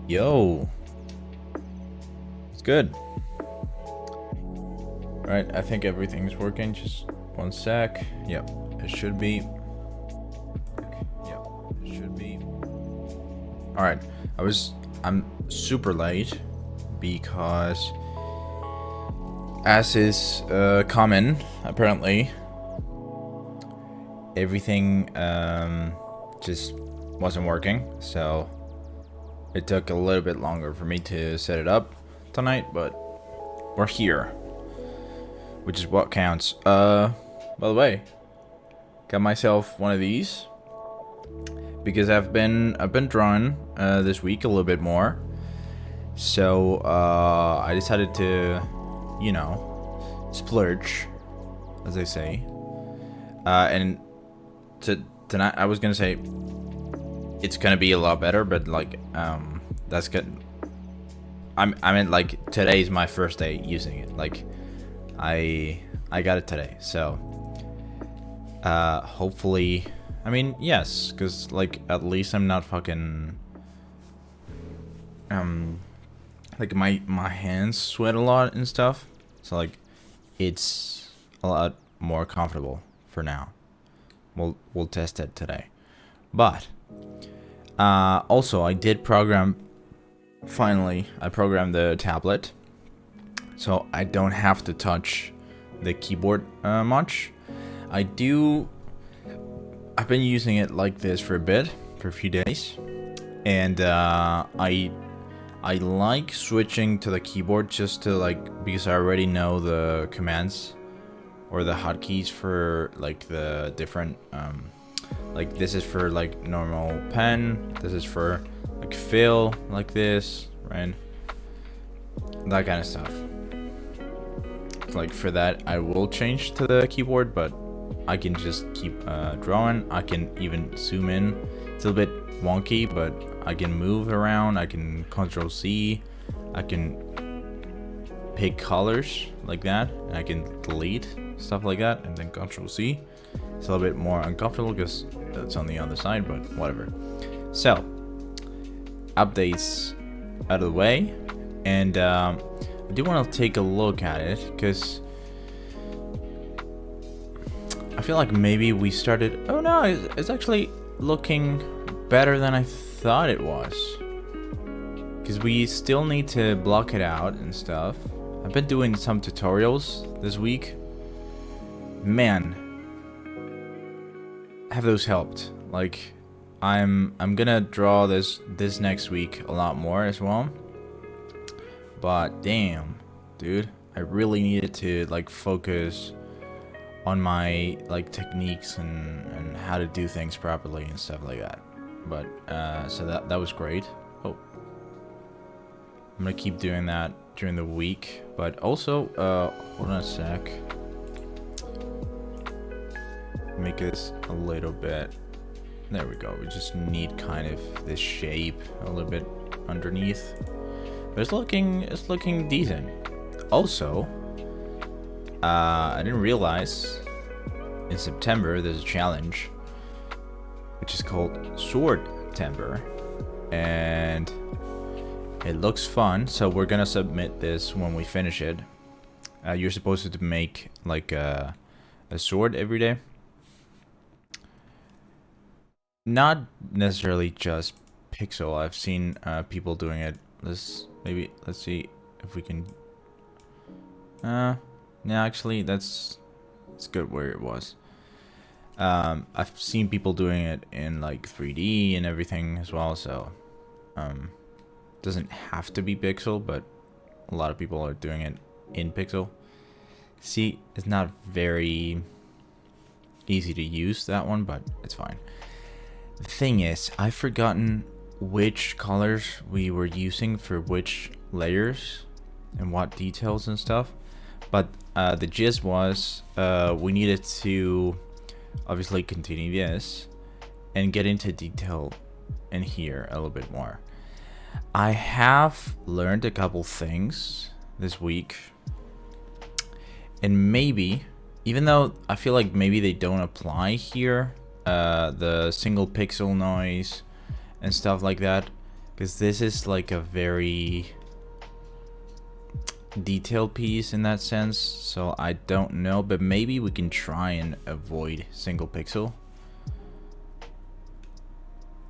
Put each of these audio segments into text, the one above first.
Yo, it's good. All right, I think everything's working. Just one sec. Yep, it should be. Yep, it should be. All right, I'm super late because, as is common, apparently, everything just wasn't working. So it took a little bit longer for me to set it up tonight, but we're here, which is what counts. By the way, got myself one of these because I've been drawing this week a little bit more. So I decided to, you know, splurge, as they say. And tonight I was gonna say it's gonna be a lot better, but like that's good. I mean, like, today's my first day using it. Like, I got it today, so hopefully, I mean, yes, because like at least I'm not fucking like my hands sweat a lot and stuff, so like it's a lot more comfortable for now. We'll test it today, but also I did program. Finally, I programmed the tablet, so I don't have to touch the keyboard much. I've been using it like this for a few days, and I like switching to the keyboard just to like, because I already know the commands or the hotkeys for like the different like this is for like normal pen, this is for like fill, like this, right? That kind of stuff. Like for that, I will change to the keyboard, but I can just keep drawing. I can even zoom in. It's a little bit wonky, but I can move around. I can Control C. I can pick colors like that, and I can delete stuff like that, and then Control C. It's a little bit more uncomfortable because that's on the other side, but whatever. So, updates out of the way, and I do want to take a look at it because I feel like maybe we started. Oh no, it's actually looking better than I thought it was, because we still need to block it out and stuff. I've been doing some tutorials this week. Man, have those helped? Like, I'm gonna draw this next week a lot more as well. But damn, dude, I really needed to like focus on my like techniques and how to do things properly and stuff like that. But so that was great. Oh, I'm gonna keep doing that during the week. But also, hold on a sec. Make this a little bit. There we go. We just need kind of this shape a little bit underneath. But it's looking decent. Also, I didn't realize in September there's a challenge which is called Sword Temper, and It looks fun, so we're gonna submit this when we finish it. You're supposed to make like a sword every day. Not necessarily just pixel. I've seen people doing it. Let's see if we can. Yeah, actually, it's good where it was. I've seen people doing it in like 3D and everything as well. So, doesn't have to be pixel, but a lot of people are doing it in pixel. See, it's not very easy to use, that one, but it's fine. The thing is, I've forgotten which colors we were using for which layers and what details and stuff. But the gist was we needed to obviously continue this and get into detail in here a little bit more. I have learned a couple things this week. And maybe, even though I feel like maybe they don't apply here, the single pixel noise and stuff like that, because this is like a very detailed piece in that sense, so I don't know, but maybe we can try and avoid single pixel.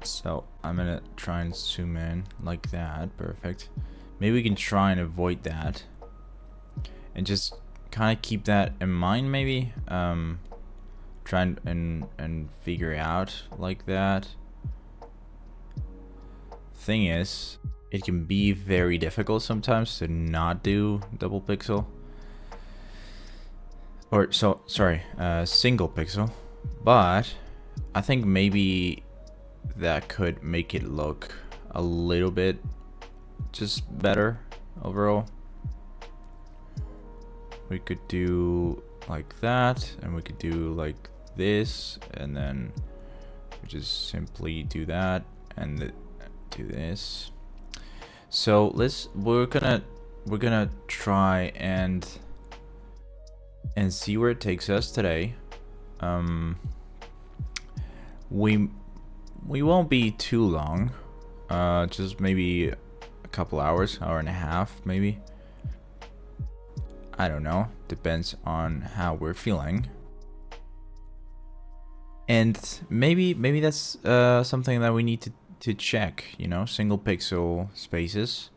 So I'm gonna try and zoom in like that. Perfect. Maybe we can try and avoid that and just kind of keep that in mind. Maybe try and figure out like that. Thing is, it can be very difficult sometimes to not do double pixel, or single pixel, but I think maybe that could make it look a little bit just better overall. We could do like that, and we could do like this, and then we just simply do that and do this. So we're gonna try and see where it takes us today. We won't be too long, just maybe a couple hours, hour and a half maybe. I don't know, depends on how we're feeling. And maybe that's something that we need to check, you know, single pixel spaces.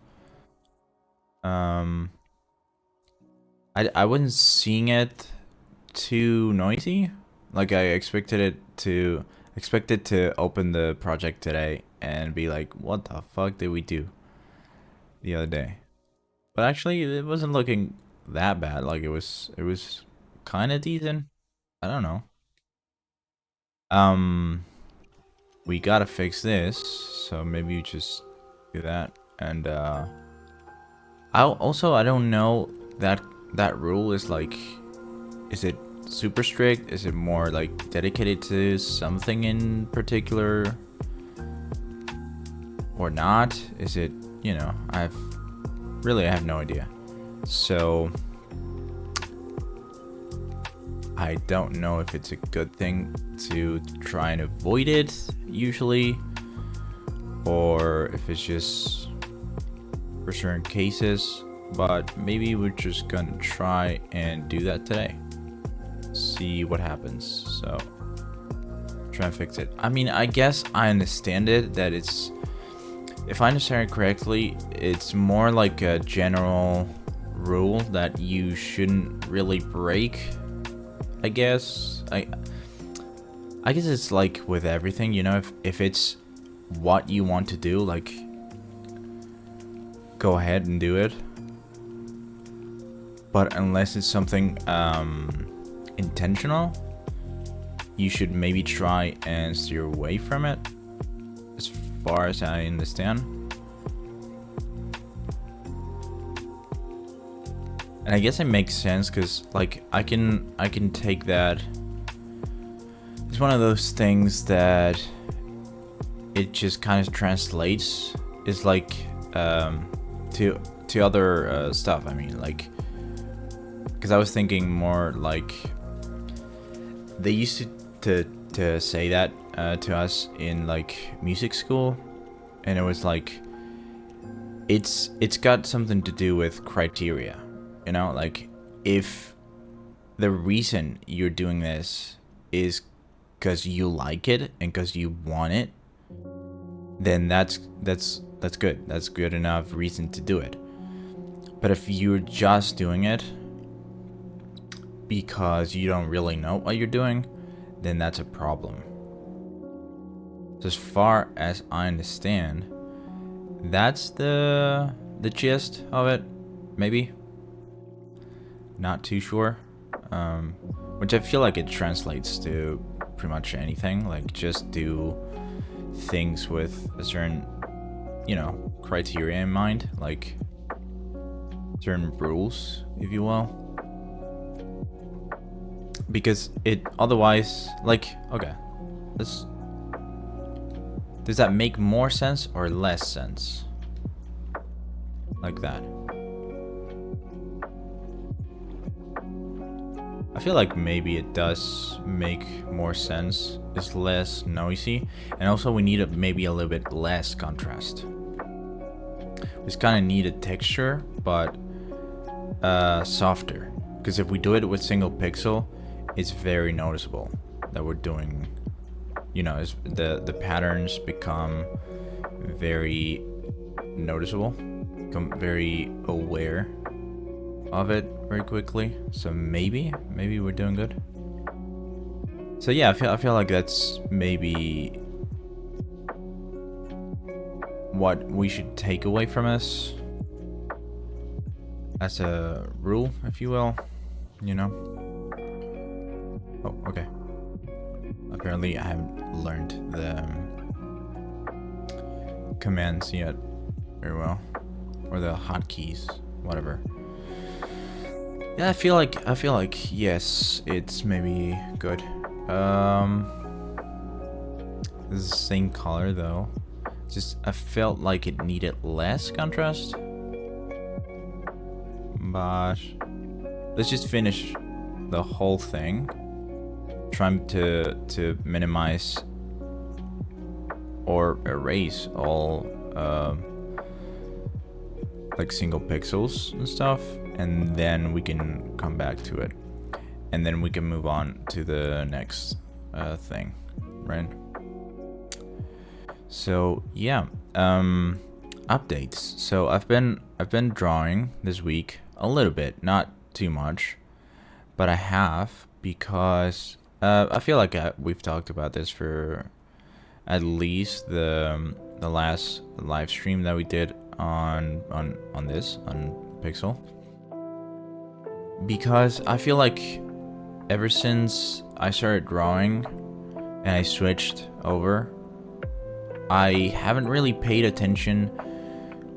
I wasn't seeing it too noisy. Like I expected to open the project today and be like, what the fuck did we do the other day? But actually it wasn't looking that bad. Like it was kind of decent. I don't know. We gotta fix this, so maybe you just do that. And I don't know that rule is like, is it super strict? Is it more like dedicated to something in particular or not? Is it, you know, I have no idea. So I don't know if it's a good thing to try and avoid it usually, or if it's just for certain cases, but maybe we're just gonna try and do that today. See what happens. So try and fix it. I mean, I guess I understand it, that it's, if I understand it correctly, it's more like a general rule that you shouldn't really break, I guess. I guess it's like with everything, you know, if it's what you want to do, like, go ahead and do it. But unless it's something intentional, you should maybe try and steer away from it, as far as I understand. And I guess it makes sense, because like I can take that. It's one of those things that it just kind of translates. It's like to other stuff. I mean, like, because I was thinking more like they used to say that to us in like music school, and it was like, it's got something to do with criteria, you know, like if the reason you're doing this is because you like it and because you want it, then that's good. That's good enough reason to do it. But if you're just doing it because you don't really know what you're doing, then that's a problem. So as far as I understand, that's the gist of it, maybe. Not too sure. Which I feel like it translates to pretty much anything. Like, just do things with a certain, you know, criteria in mind, like certain rules, if you will. Because it otherwise, like, okay, let's. Does that make more sense or less sense? Like that. I feel like maybe it does make more sense. It's less noisy. And also we need maybe a little bit less contrast. We just kind of need a texture, but softer. Because if we do it with single pixel, it's very noticeable that we're doing, you know, the patterns become very noticeable, become very aware of it very quickly. So maybe we're doing good. So yeah, I feel like that's maybe what we should take away from this as a rule, if you will, you know. Oh, okay. Apparently I haven't learned the commands yet very well, or the hotkeys, whatever. Yeah, I feel like yes, it's maybe good. This is the same color though. Just I felt like it needed less contrast. But let's just finish the whole thing. Trying to minimize or erase all like single pixels and stuff, and then we can come back to it, and then we can move on to the next thing, right? So yeah, updates. So I've been drawing this week a little bit, not too much, but I have, because I feel like we've talked about this for at least the last live stream that we did on Pixel, because I feel like ever since I started drawing and I switched over, I haven't really paid attention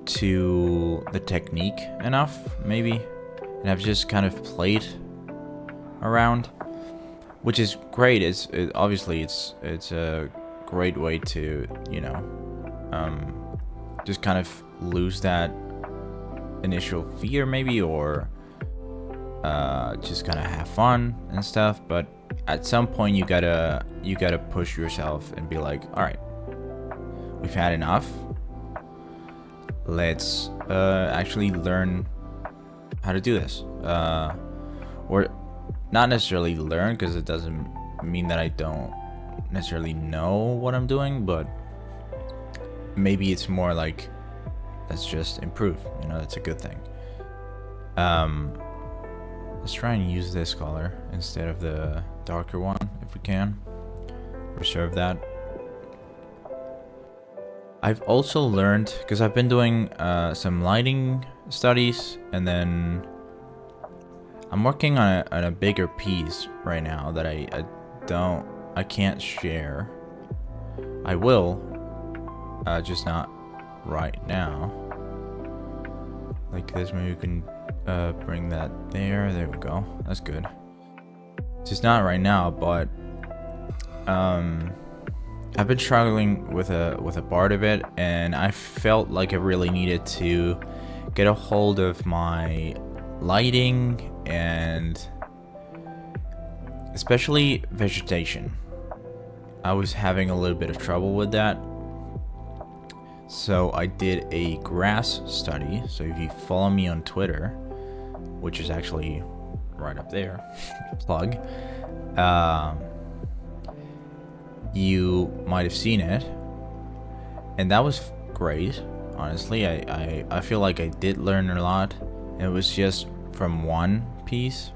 to the technique enough, maybe, and I've just kind of played around, which is great. Obviously it's a great way to, you know, just kind of lose that initial fear, maybe, or just kind of have fun and stuff. But at some point you gotta push yourself and be like, all right, we've had enough. Let's actually learn how to do this, or not necessarily learn, because it doesn't mean that I don't necessarily know what I'm doing, but maybe it's more like, let's just improve, you know. That's a good thing. Let's try and use this color instead of the darker one if we can. Reserve that. I've also learned, because I've been doing some lighting studies, and then I'm working on a bigger piece right now that I can't share. I will, just not right now. Like this, maybe we can bring that there. There we go. That's good. Just not right now, but I've been struggling with a part of it, and I felt like I really needed to get a hold of my lighting, and especially vegetation. I was having a little bit of trouble with that. So I did a grass study. So if you follow me on Twitter, which is actually right up there, plug, you might have seen it, and that was great. Honestly, I feel like I did learn a lot. It was just from one piece.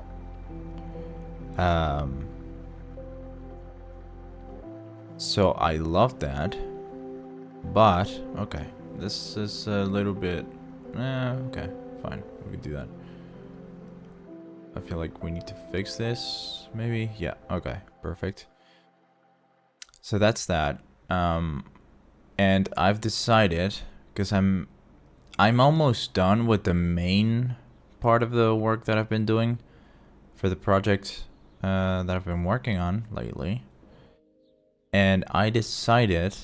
So I love that. But okay, this is a little bit. Okay, fine, we can do that. I feel like we need to fix this. Maybe, yeah. Okay, perfect. So that's that. And I've decided, because I'm almost done with the main part of the work that I've been doing for the project that I've been working on lately. And I decided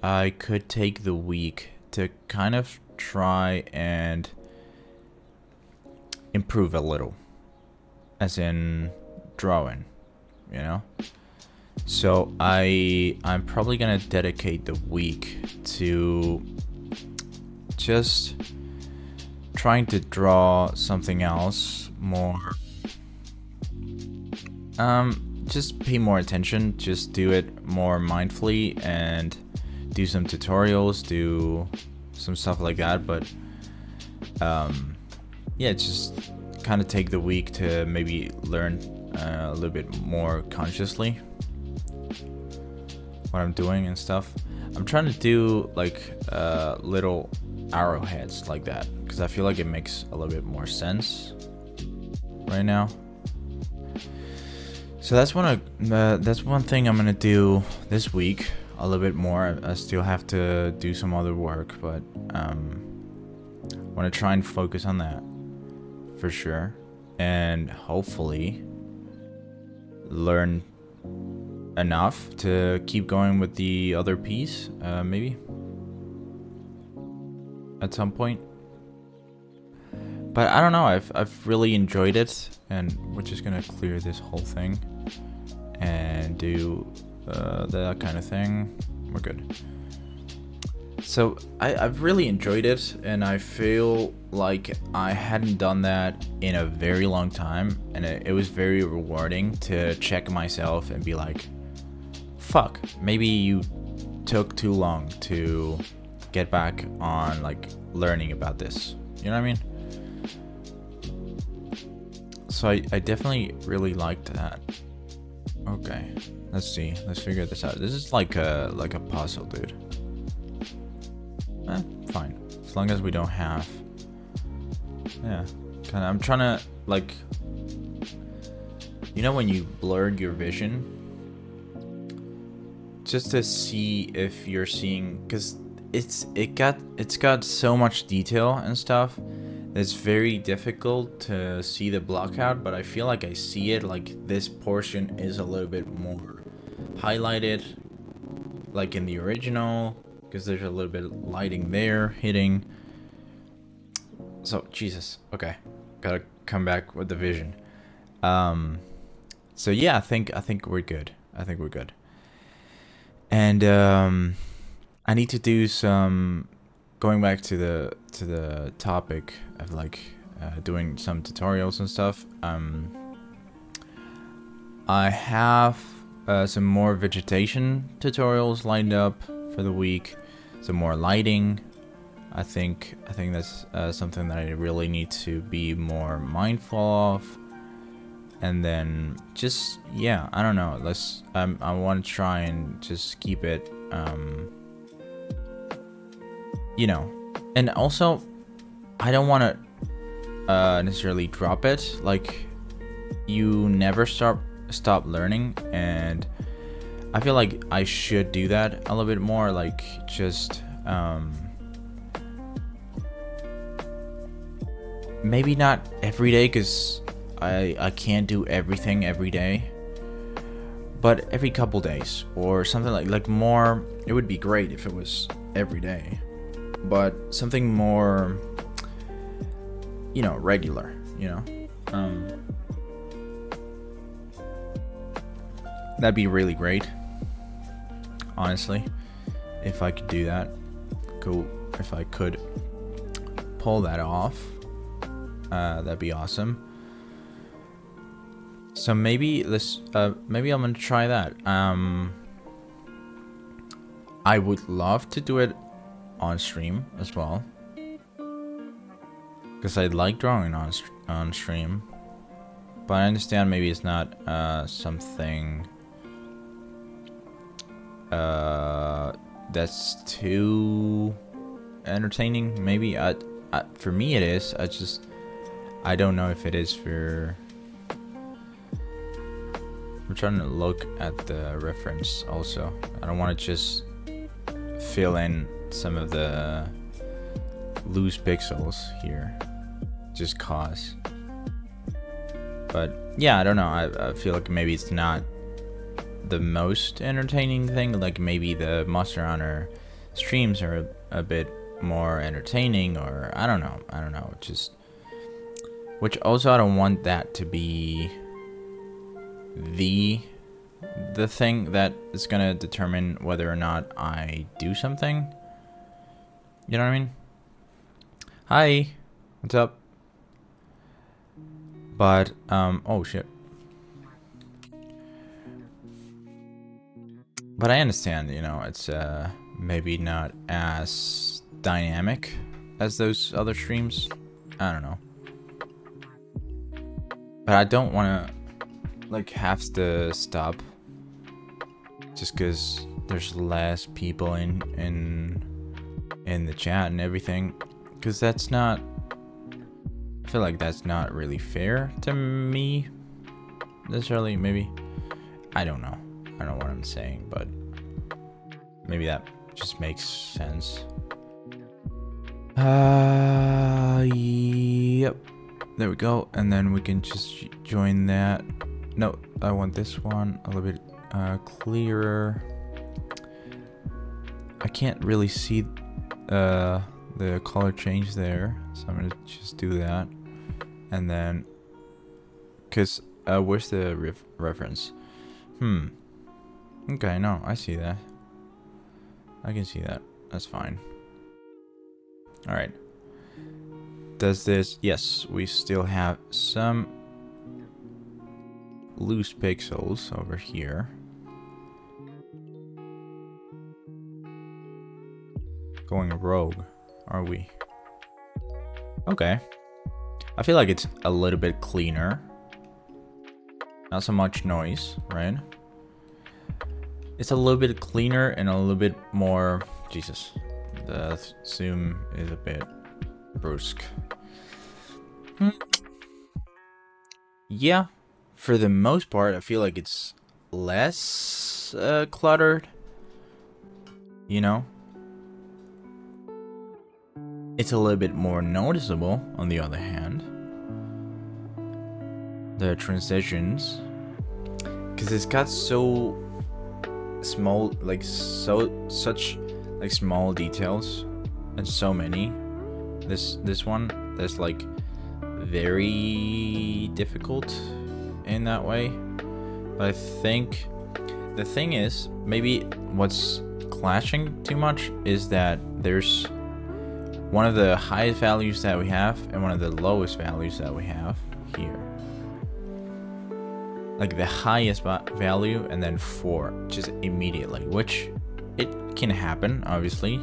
I could take the week to kind of try and improve a little, as in drawing, you know? So I'm probably gonna dedicate the week to just trying to draw something else more. Just pay more attention, just do it more mindfully, and do some tutorials, do some stuff like that. But yeah, just kind of take the week to maybe learn a little bit more consciously what I'm doing and stuff. I'm trying to do like little arrowheads like that, because I feel like it makes a little bit more sense right now. So that's one thing I'm gonna do this week a little bit more. I still have to do some other work, but I want to try and focus on that for sure, and hopefully learn enough to keep going with the other piece, maybe at some point. But I don't know, I've really enjoyed it, and we're just gonna clear this whole thing and do that kind of thing. We're good. So I've really enjoyed it, and I feel like I hadn't done that in a very long time, and it was very rewarding to check myself and be like, fuck, maybe you took too long to get back on like learning about this, you know what I mean? So I definitely really liked that. Okay, let's see, let's figure this out. This is like a puzzle, dude. Fine, as long as we don't have, yeah, kind of. I'm trying to, like, you know when you blur your vision, just to see if you're seeing, because it's got so much detail and stuff. It's very difficult to see the block out, but I feel like I see it, like this portion is a little bit more highlighted, like in the original, because there's a little bit of lighting there hitting. So Jesus, okay, gotta come back with the vision. So yeah, I think we're good. I think we're good. And I need to do some, going back to the topic of like doing some tutorials and stuff. I have some more vegetation tutorials lined up for the week, some more lighting. I think that's something that I really need to be more mindful of. And then just, yeah, I don't know, I want to try and just keep it, you know, and also I don't want to necessarily drop it. Like, you never stop learning, and I feel like I should do that a little bit more, like just maybe not every day, because I can't do everything every day, but every couple days or something like more. It would be great if it was every day, but something more, you know, regular, you know. That'd be really great, honestly, if I could do that, cool if I could pull that off. That'd be awesome. So maybe maybe I'm gonna try that. I would love to do it on stream as well, because I like drawing on stream. But I understand maybe it's not something that's too entertaining. Maybe for me it is. I don't know if it is for. I'm trying to look at the reference also. I don't want to just fill in some of the loose pixels here just cause. But yeah, I don't know. I feel like maybe it's not the most entertaining thing. Like maybe the Monster Hunter streams are a bit more entertaining, or I don't know. Just, which also I don't want that to be the thing that is gonna determine whether or not I do something. You know what I mean? Hi, what's up? But oh shit. But I understand, you know, it's maybe not as dynamic as those other streams. I don't know. But I don't want to like have to stop just because there's less people in the chat and everything, because that's not, I feel like that's not really fair to me necessarily. Maybe, I don't know what I'm saying, but maybe that just makes sense. Yep, there we go. And then we can just join that. No, I want this one a little bit clearer. I can't really see the color change there, so I'm gonna just do that. And then, cause where's the reference? Okay, no, I see that. I can see that. That's fine. All right. Does this? Yes, we still have some loose pixels over here. Going rogue, are we? Okay. I feel like it's a little bit cleaner. Not so much noise, right? It's a little bit cleaner and a little bit more... Jesus. The zoom is a bit brusque. Yeah. For the most part, I feel like it's less cluttered. You know? It's a little bit more noticeable, on the other hand. The transitions. Because it's got so small, like, such like small details. And so many. This one, that's like very difficult in that way. But I think the thing is, maybe what's clashing too much is that there's one of the highest values that we have and one of the lowest values that we have here. Like the highest value and then 4 just immediately, which it can happen, obviously.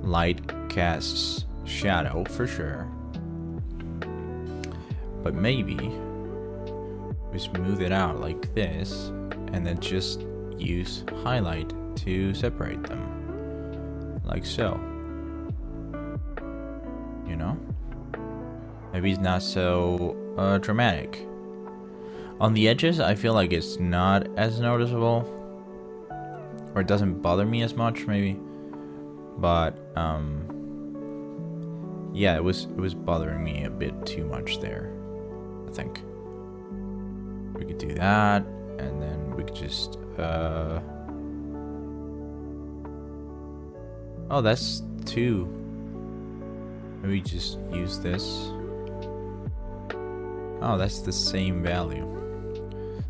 Light casts shadow for sure. But maybe we smooth it out like this and then just use highlight to separate them. Like so. You know? Maybe it's not so dramatic. On the edges, I feel like it's not as noticeable. Or it doesn't bother me as much, maybe. But, yeah, it was bothering me a bit too much there, I think. We could do that, and then we could just, oh, that's 2. Maybe just use this. Oh, that's the same value.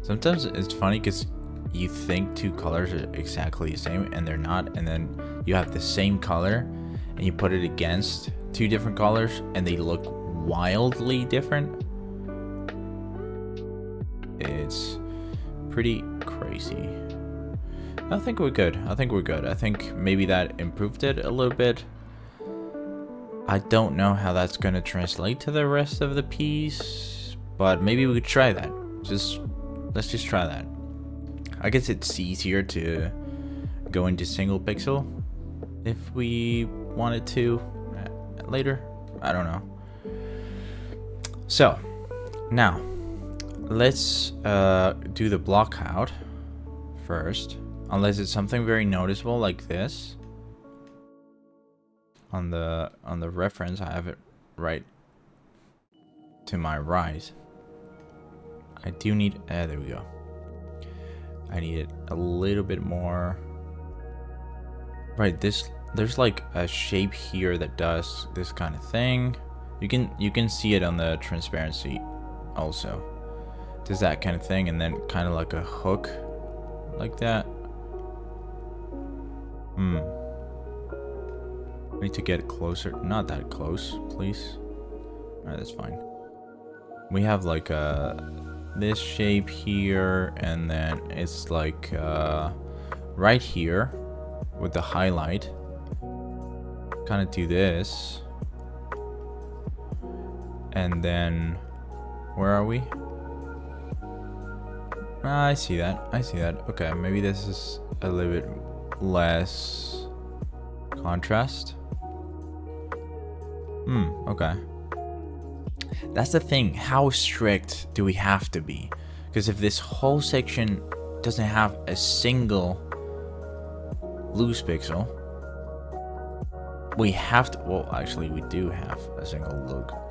Sometimes it's funny because you think two colors are exactly the same and they're not, and then you have the same color and you put it against two different colors and they look wildly different. It's pretty crazy. I think we're good. I think we're good. I think maybe that improved it a little bit. I don't know how that's going to translate to the rest of the piece, but maybe we could try that. Let's just try that. I guess it's easier to go into single pixel if we wanted to later. I don't know. So now let's do the block out first, unless it's something very noticeable like this. On the reference, I have it right to my right. I do need, there we go. I need it a little bit more. Right, there's like a shape here that does this kind of thing. You can see it on the transparency also. Does that kind of thing, and then kind of like a hook like that. I need to get closer. Not that close, please. Alright, that's fine. We have like this shape here, and then it's like right here with the highlight. Kind of do this. And then where are we? I see that. I see that. Okay, maybe this is a little bit less contrast. Okay. That's the thing. How strict do we have to be? Because if this whole section doesn't have a single loose pixel, we have to. Well, actually, we do have a single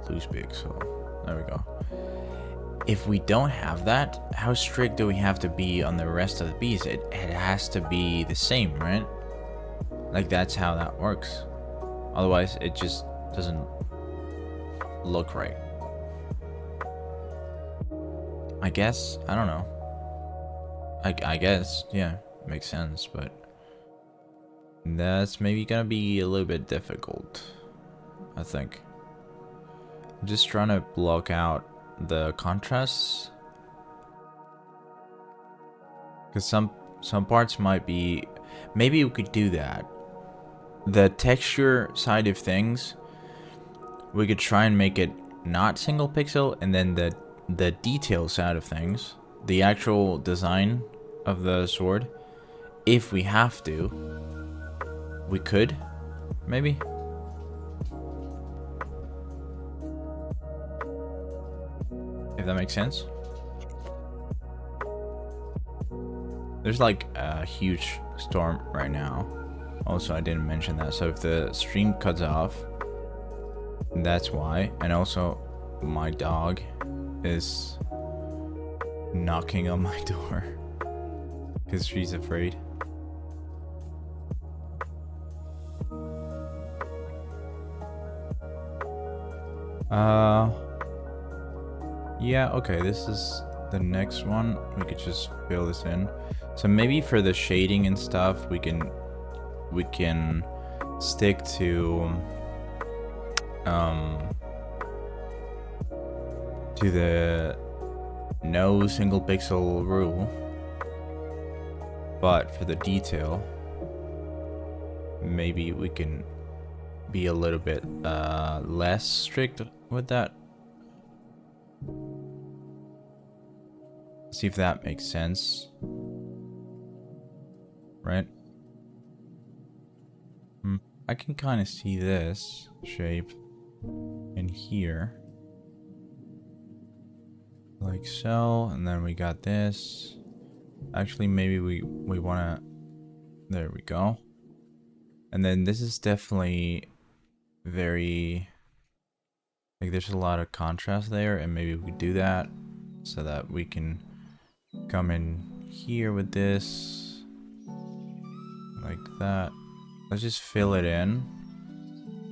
loose pixel. There we go. If we don't have that, how strict do we have to be on the rest of the piece? It has to be the same, right? Like, that's how that works. Otherwise, it just doesn't look right. I guess. I don't know. I guess. Yeah, makes sense, but that's maybe gonna be a little bit difficult, I think. I'm just trying to block out the contrasts, because some parts might be. Maybe we could do that. The texture side of things, we could try and make it not single pixel, and then the detail side of things, the actual design of the sword, if we have to, we could maybe. If that makes sense. There's like a huge storm right now. Also, I didn't mention that. So if the stream cuts off, that's why. And also, my dog is knocking on my door because she's afraid. Yeah, okay, this is the next one. We could just fill this in. So maybe for the shading and stuff, we can stick to the no single pixel rule. But for the detail, maybe we can be a little bit less strict with that. See if that makes sense. Right? I can kind of see this shape in here. Like so, and then we got this. Actually, maybe we want to... There we go. And then this is definitely very... Like, there's a lot of contrast there, and maybe we could do that so that we can come in here with this. Like that. Let's just fill it in.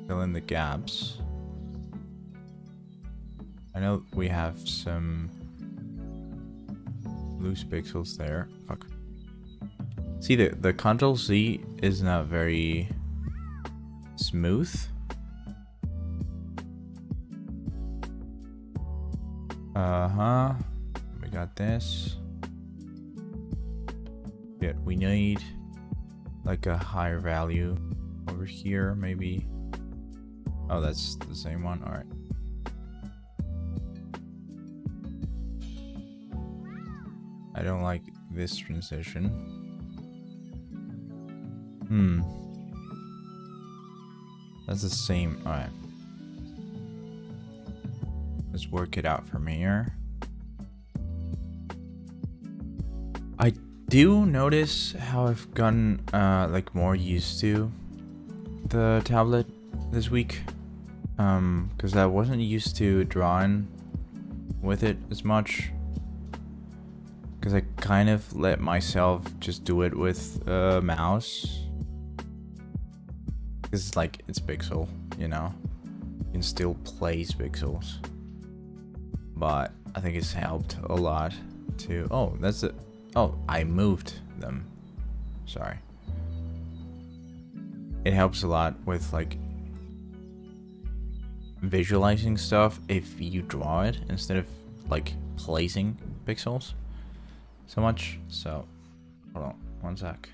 Fill in the gaps. I know we have some loose pixels there. Fuck. See, the Control Z is not very smooth. We got this. Yeah, we need like a higher value over here, maybe. Oh, that's the same one. All right. I don't like this transition. That's the same. All right. Let's work it out from here. I do notice how I've gotten like more used to the tablet this week, because I wasn't used to drawing with it as much, because I kind of let myself just do it with a mouse, because like it's pixel, you know, you can still place pixels, but I think it's helped a lot to. Oh, that's it. Oh, I moved them. Sorry. It helps a lot with like visualizing stuff if you draw it instead of like placing pixels so much. So, hold on one sec.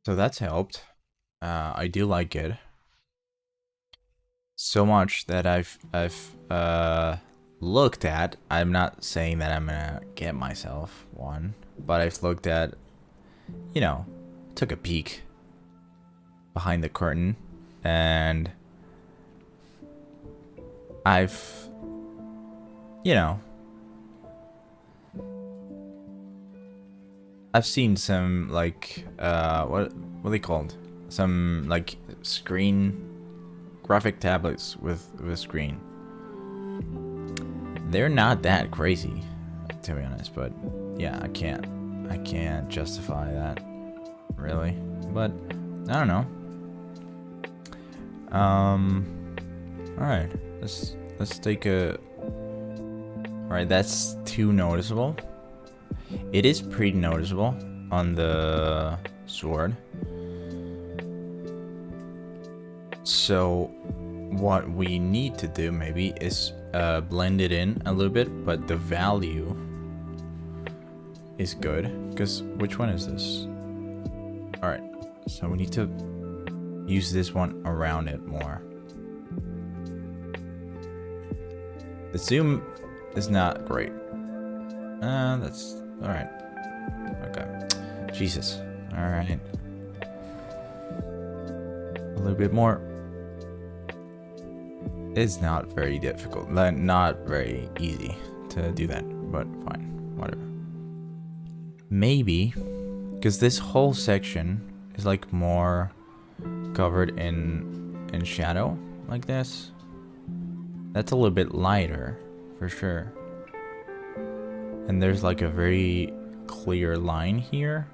So that's helped. I do like it so much that I've looked at. I'm not saying that I'm gonna get myself one, but I've looked at, you know, took a peek behind the curtain, and I've, you know, I've seen some like what are they called? Some like graphic tablets with screen. They're not that crazy, to be honest, but yeah, I can't justify that really, but I don't know. All right, let's take a. All right, that's too noticeable. It is pretty noticeable on the sword. So what we need to do maybe is blend it in a little bit, but the value is good, because which one is this? All right, so we need to use this one around it more. The zoom is not great. That's all right. Okay. Jesus. All right. A little bit more. It's not very difficult. Not very easy to do that, but fine. Whatever. Maybe because this whole section is like more covered in shadow like this. That's a little bit lighter for sure. And there's like a very clear line here.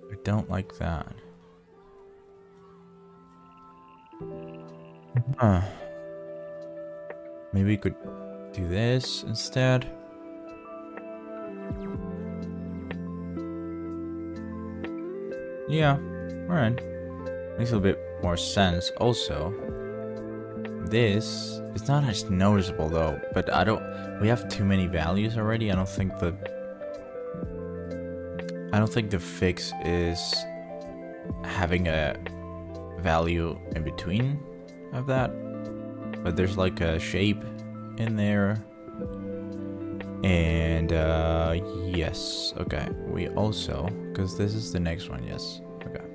I don't like that. Maybe we could do this instead. Yeah, alright. Makes a little bit more sense. Also, this is not as noticeable though, but we have too many values already. I don't think the fix is having a value in between of that, but there's like a shape in there. And yes, okay, we also, because this is the next one, yes, okay,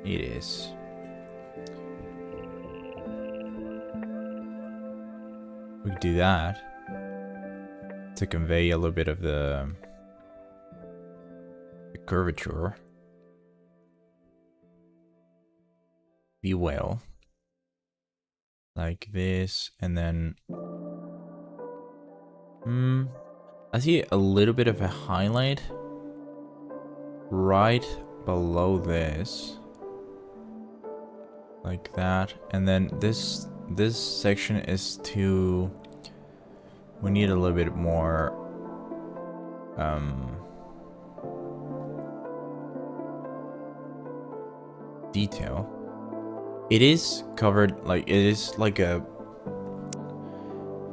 it is. We could do that to convey a little bit of the curvature. Be well, like this, and then I see a little bit of a highlight right below this. like that. And then this section is to, we need a little bit more detail. It is covered, like, it is like a,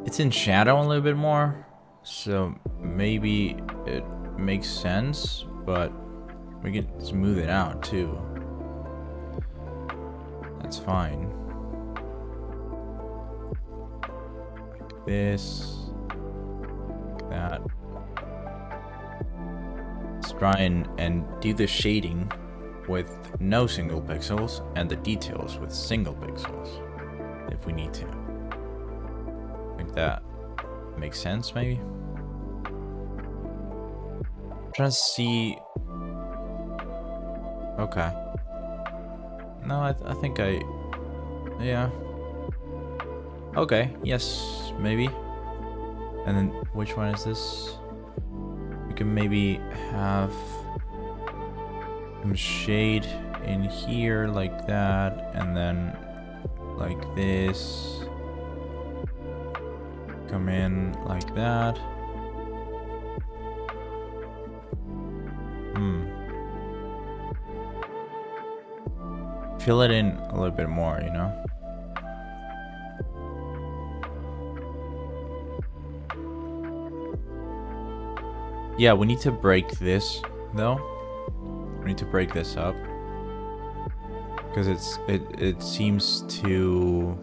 it's in shadow a little bit more, so maybe it makes sense, but we can smooth it out too. That's fine. This, that. Let's try and do the shading with no single pixels and the details with single pixels if we need to. Like that. Makes sense, maybe? I'm trying to see. Okay. No, I think yeah. Okay, yes, maybe. And then which one is this? We can maybe have some shade in here like that, and then like this. Come in like that. Fill it in a little bit more, you know? Yeah, we need to break this, though. We need to break this up. Because it seems too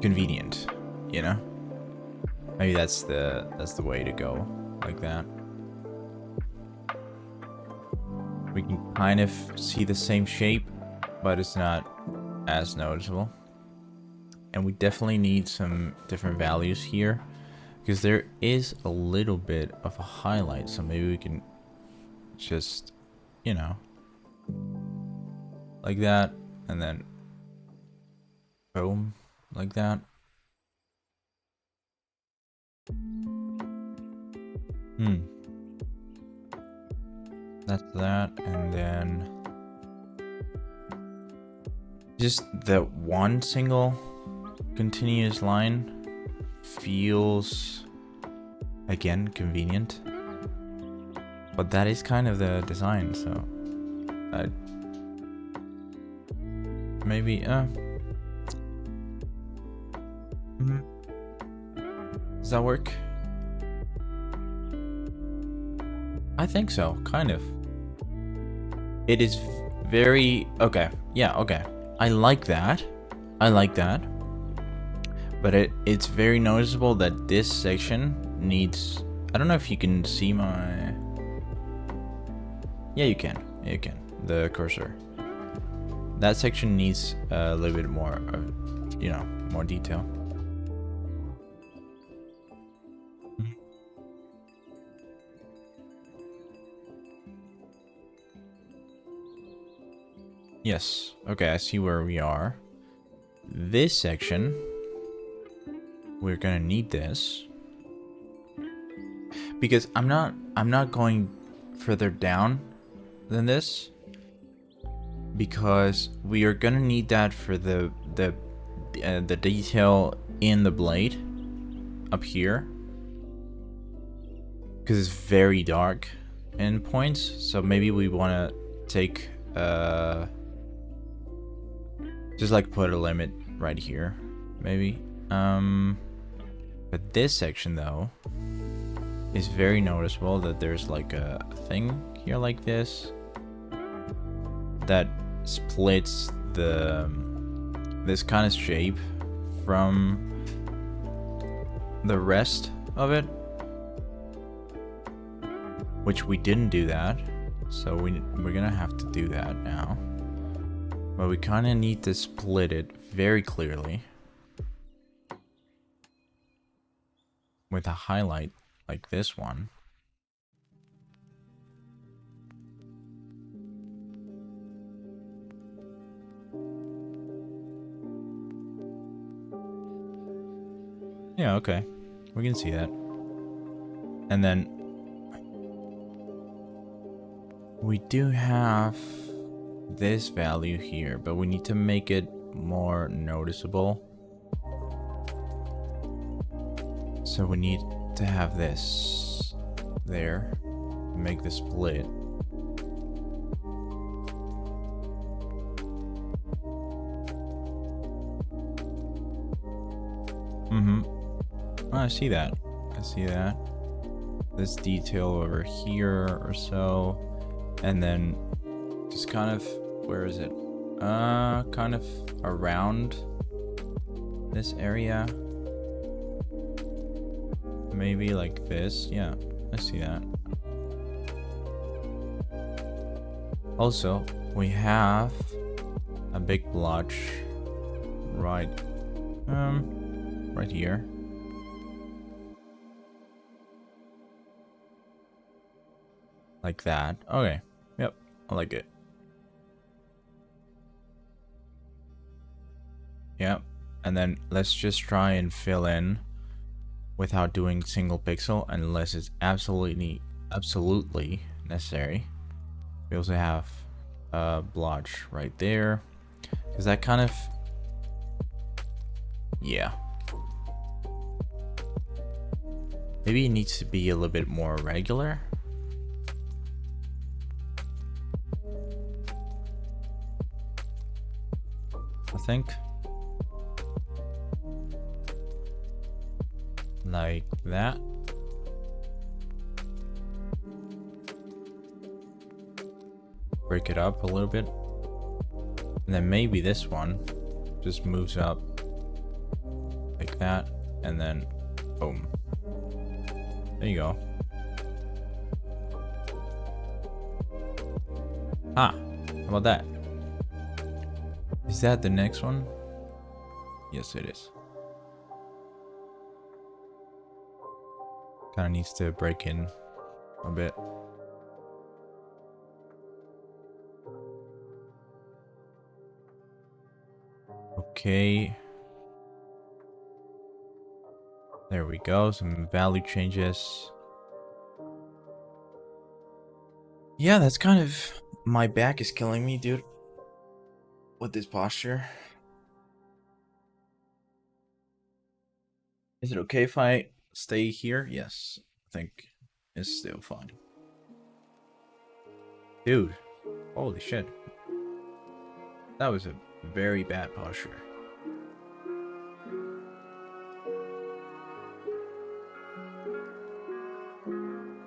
convenient, you know? Maybe that's the way to go, like that. We can kind of see the same shape, but it's not as noticeable. And we definitely need some different values here, because there is a little bit of a highlight, so maybe we can just, you know, like that, and then boom, like that. That's that, and then just the one single continuous line feels, again, convenient, but that is kind of the design, so maybe does that work? I think so, kind of. It is very okay. Yeah, okay. I like that. But it's very noticeable that this section needs, I don't know if you can see my, yeah, you can. Yeah, you can. The cursor. That section needs a little bit more of, you know, more detail. Yes. Okay, I see where we are. This section, we're gonna need this because I'm not going further down than this, because we are gonna need that for the detail in the blade up here, because it's very dark in points. So maybe we want to take just like put a limit right here, maybe. But this section though is very noticeable that there's like a thing here like this that splits this kind of shape from the rest of it, which we didn't do that, so we're gonna have to do that now. But we kind of need to split it very clearly with a highlight like this one. Yeah, okay. We can see that. And then we do have this value here, but we need to make it more noticeable. So we need to have this there, make the split. I see that. I see that. This detail over here or so. And then just kind of, where is it? Kind of around this area. Maybe like this. Yeah, I see that. Also, we have a big blotch right here. Like that. Okay. Yep. I like it. Yep. And then let's just try and fill in without doing single pixel unless it's absolutely necessary. We also have a blotch right there. Because that kind of... Yeah. Maybe it needs to be a little bit more regular. I think. Like that. Break it up a little bit. And then maybe this one just moves up like that. And then boom. There you go. Ah, how about that? Is that the next one? Yes, it is. Kind of needs to break in a bit. Okay. There we go. Some value changes. Yeah, that's kind of... My back is killing me, dude. With this posture. Is it okay if I stay here? Yes. I think it's still fine. Dude. Holy shit. That was a very bad posture.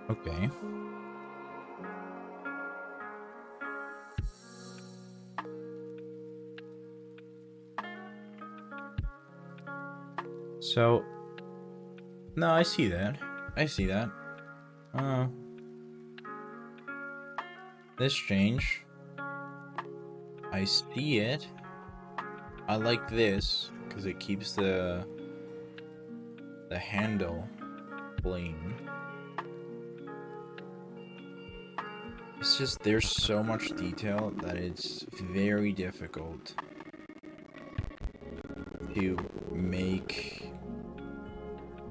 Okay. So, no, I see that. I see that. This change. I see it. I like this because it keeps the handle clean. It's just there's so much detail that it's very difficult to make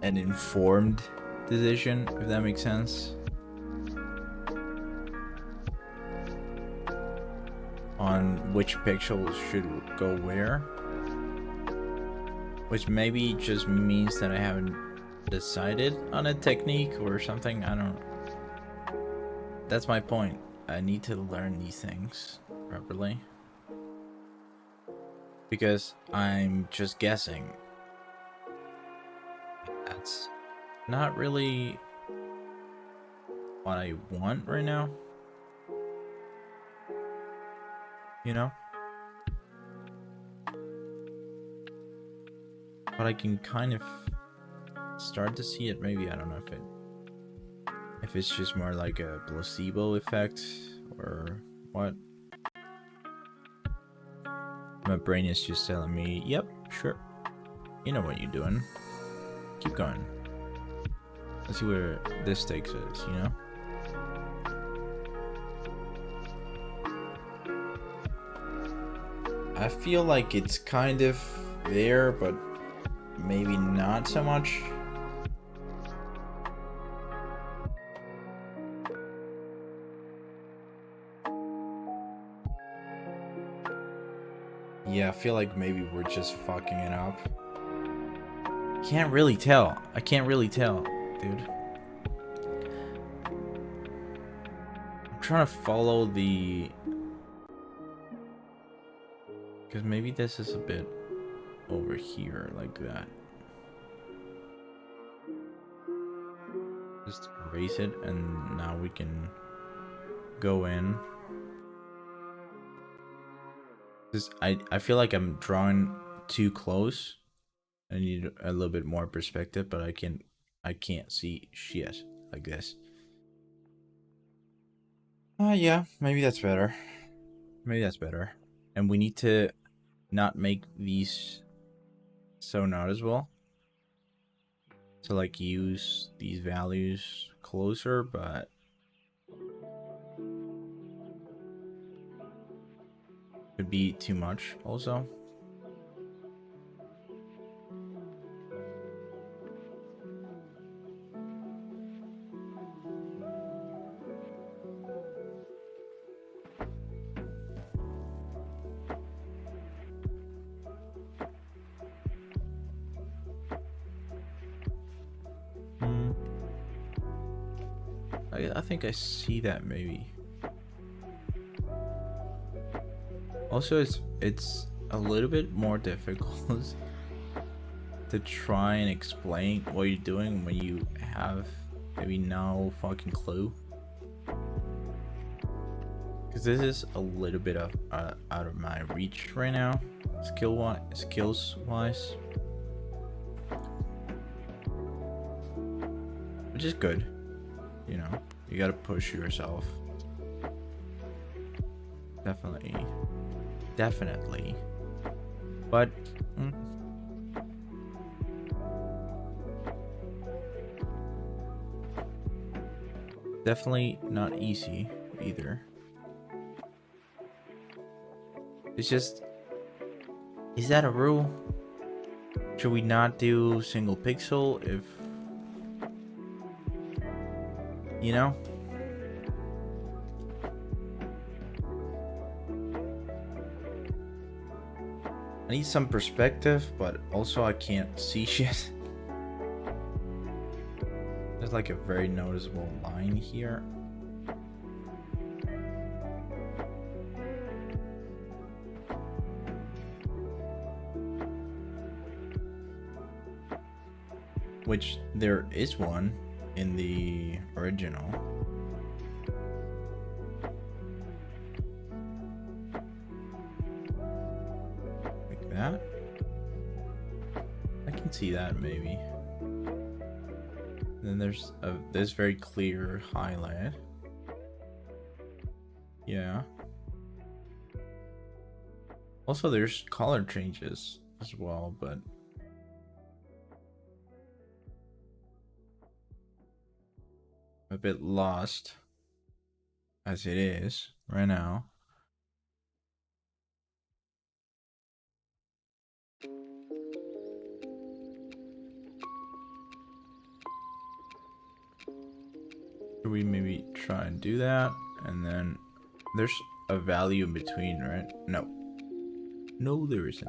an informed decision, if that makes sense, on which pixels should go where, which maybe just means that I haven't decided on a technique or something. I don't. That's my point. I need to learn these things properly because I'm just guessing. That's not really what I want right now. You know? But I can kind of start to see it. Maybe, I don't know if it's just more like a placebo effect or what. My brain is just telling me, yep, sure. You know what you're doing. Keep going. Let's see where this takes us, you know? I feel like it's kind of there, but maybe not so much. Yeah, I feel like maybe we're just fucking it up. Can't really tell. I can't really tell, dude. I'm trying to follow the... Because maybe this is a bit over here, like that. Just erase it, and now we can go in. Just, I feel like I'm drawing too close. I need a little bit more perspective, but I can't see shit like this. Yeah, maybe that's better. Maybe that's better. And we need to not make these so noticeable. So like use these values closer, but could be too much also. I think I see that maybe. Also, it's a little bit more difficult to try and explain what you're doing when you have maybe no fucking clue. Because this is a little bit of out of my reach right now, skills wise, which is good. You know, you gotta push yourself. Definitely. But definitely not easy either. It's just, is that a rule? Should we not do single pixel if, you know? I need some perspective, but also I can't see shit. There's like a very noticeable line here. Which there is one in the original. Like that. I can see that maybe. Then there's this very clear highlight. Yeah. Also, there's color changes as well, but a bit lost as it is right now. Should we maybe try and do that? And then there's a value in between, right? No. No, there isn't.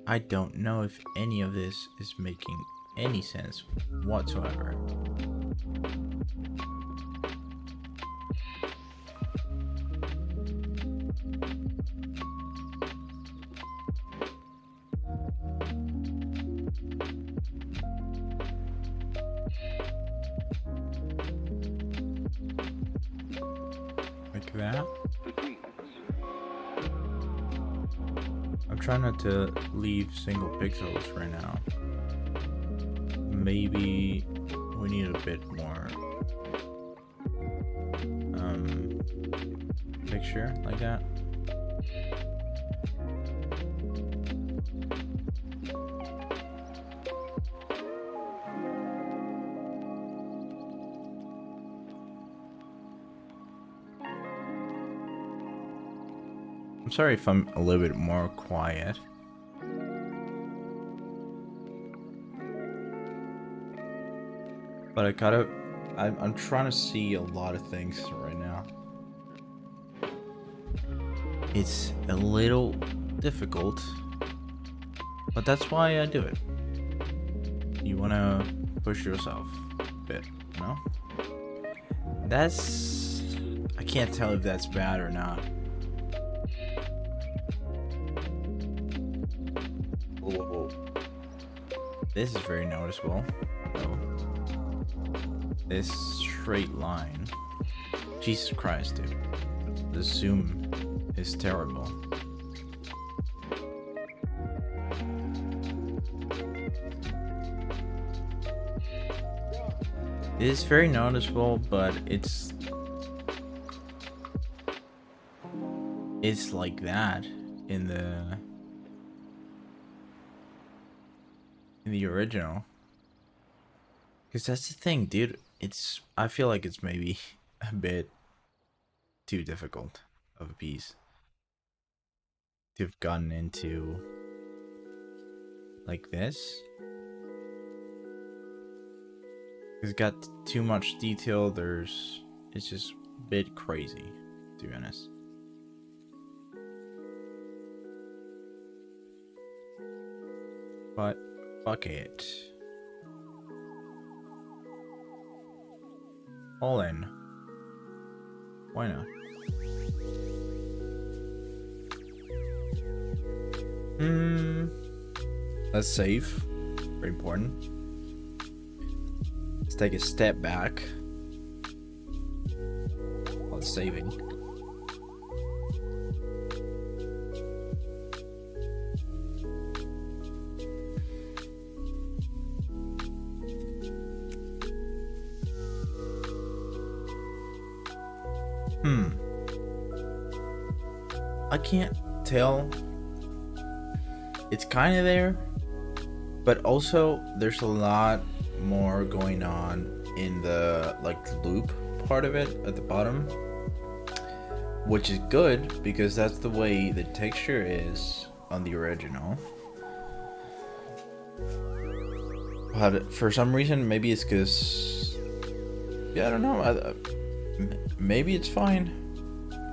I don't know if any of this is making any sense whatsoever. Like that. I'm trying not to leave single pixels right now. Maybe we need a bit more picture like that. I'm sorry if I'm a little bit more quiet. But I'm trying to see a lot of things right now. it's a little difficult, but that's why I do it. You want to push yourself a bit, you know? I can't tell if that's bad or not. Whoa, whoa, whoa. This is very noticeable, though. This straight line. Jesus Christ, dude. The zoom is terrible. It is very noticeable, but it's like that in the original. Because that's the thing, dude. I feel like it's maybe a bit too difficult of a piece to have gotten into like this. It's got too much detail. It's just a bit crazy, to be honest. But fuck it. All in. Why not? Let's save. Very important. Let's take a step back while saving. I can't tell. It's kind of there, but also there's a lot more going on in the loop part of it at the bottom, which is good because that's the way the texture is on the original. But for some reason, maybe it's because, yeah, I don't know. Maybe it's fine.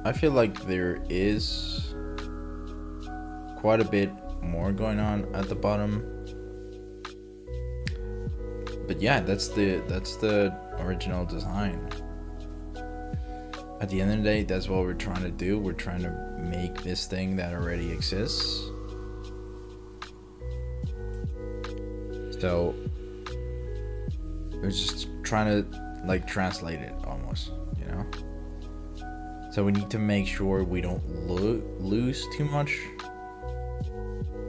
I feel like there is quite a bit more going on at the bottom. But yeah, that's the original design. At the end of the day, that's what we're trying to do. We're trying to make this thing that already exists. So we're just trying to translate it almost, you know? So we need to make sure we don't lose too much,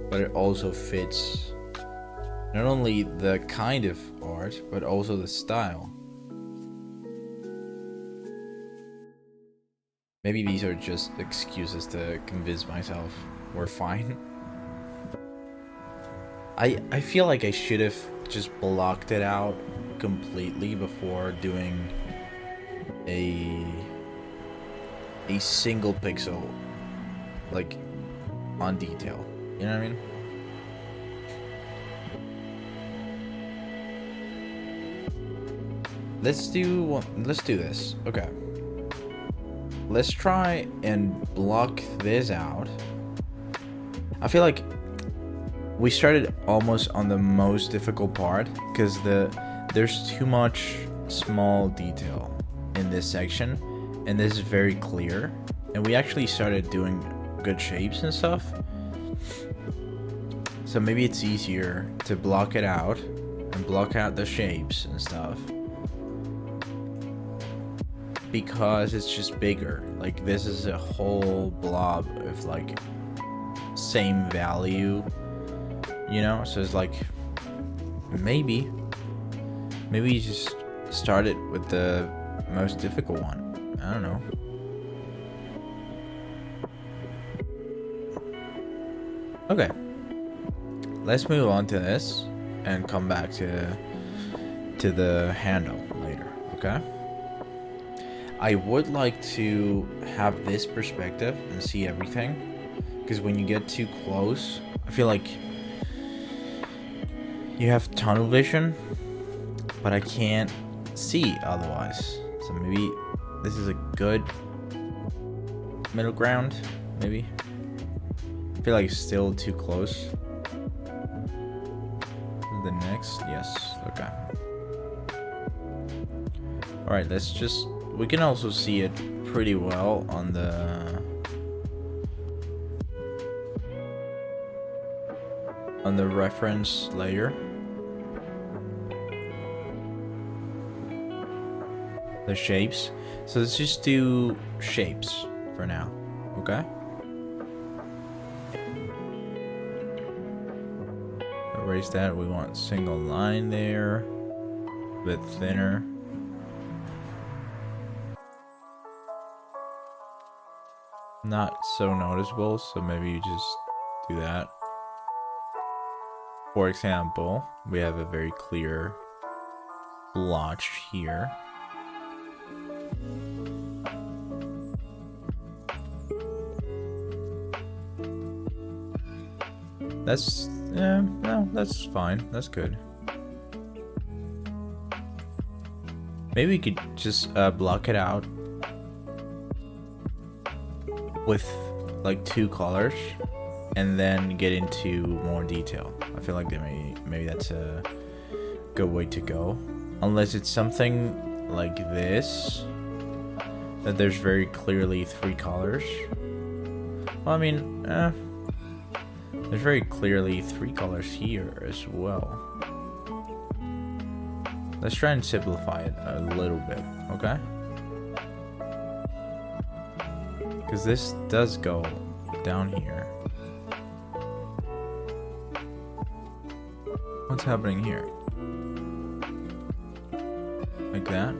but it also fits not only the kind of art, but also the style. Maybe these are just excuses to convince myself we're fine. I feel like I should have just blocked it out completely before doing a single pixel on detail. You know what I mean? Let's do this. Okay. Let's try and block this out. I feel like we started almost on the most difficult part because there's too much small detail in this section, and this is very clear. And we actually started doing good shapes and stuff. So maybe it's easier to block it out and block out the shapes and stuff, because it's just bigger. Like, this is a whole blob of same value, you know? So it's maybe you just start it with the most difficult one. I don't know. Okay, let's move on to this and come back to the handle later. Okay, I would like to have this perspective and see everything, because when you get too close, I feel like you have tunnel vision, but I can't see otherwise. So maybe this is a good middle ground. maybe. I feel like it's still too close. The next, yes, okay. Alright, let's just, we can also see it pretty well on the reference layer. The shapes. So let's just do shapes for now, okay? Erase that. We want single line there, a bit thinner. Not so noticeable, so maybe you just do that. For example, we have a very clear blotch here. That's, no, that's fine. That's good. Maybe we could just block it out with like 2 colors and then get into more detail. I feel like maybe that's a good way to go. Unless it's something like this, that there's very clearly 3 colors. Well, I mean, there's very clearly 3 colors here as well. Let's try and simplify it a little bit, okay? Because this does go down here. What's happening here? Like that?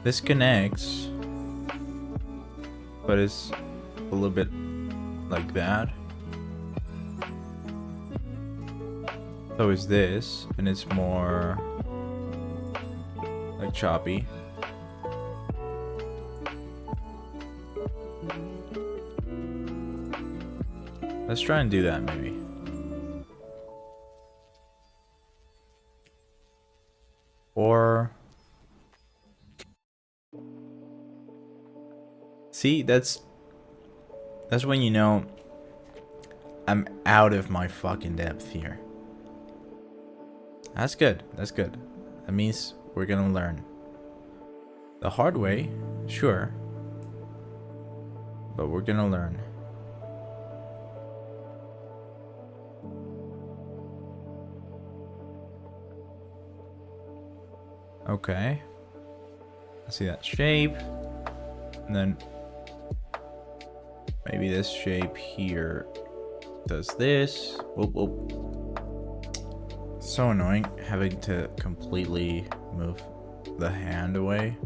This connects, but it's a little bit like that. So is this, and it's more like choppy. Let's try and do that maybe. Or see, that's when you know I'm out of my fucking depth here. That's good. That's good. That means we're gonna learn the hard way, sure, but we're gonna learn. Okay. I see that shape. And then maybe this shape here does this. Whoop, whoop. So annoying having to completely move the hand away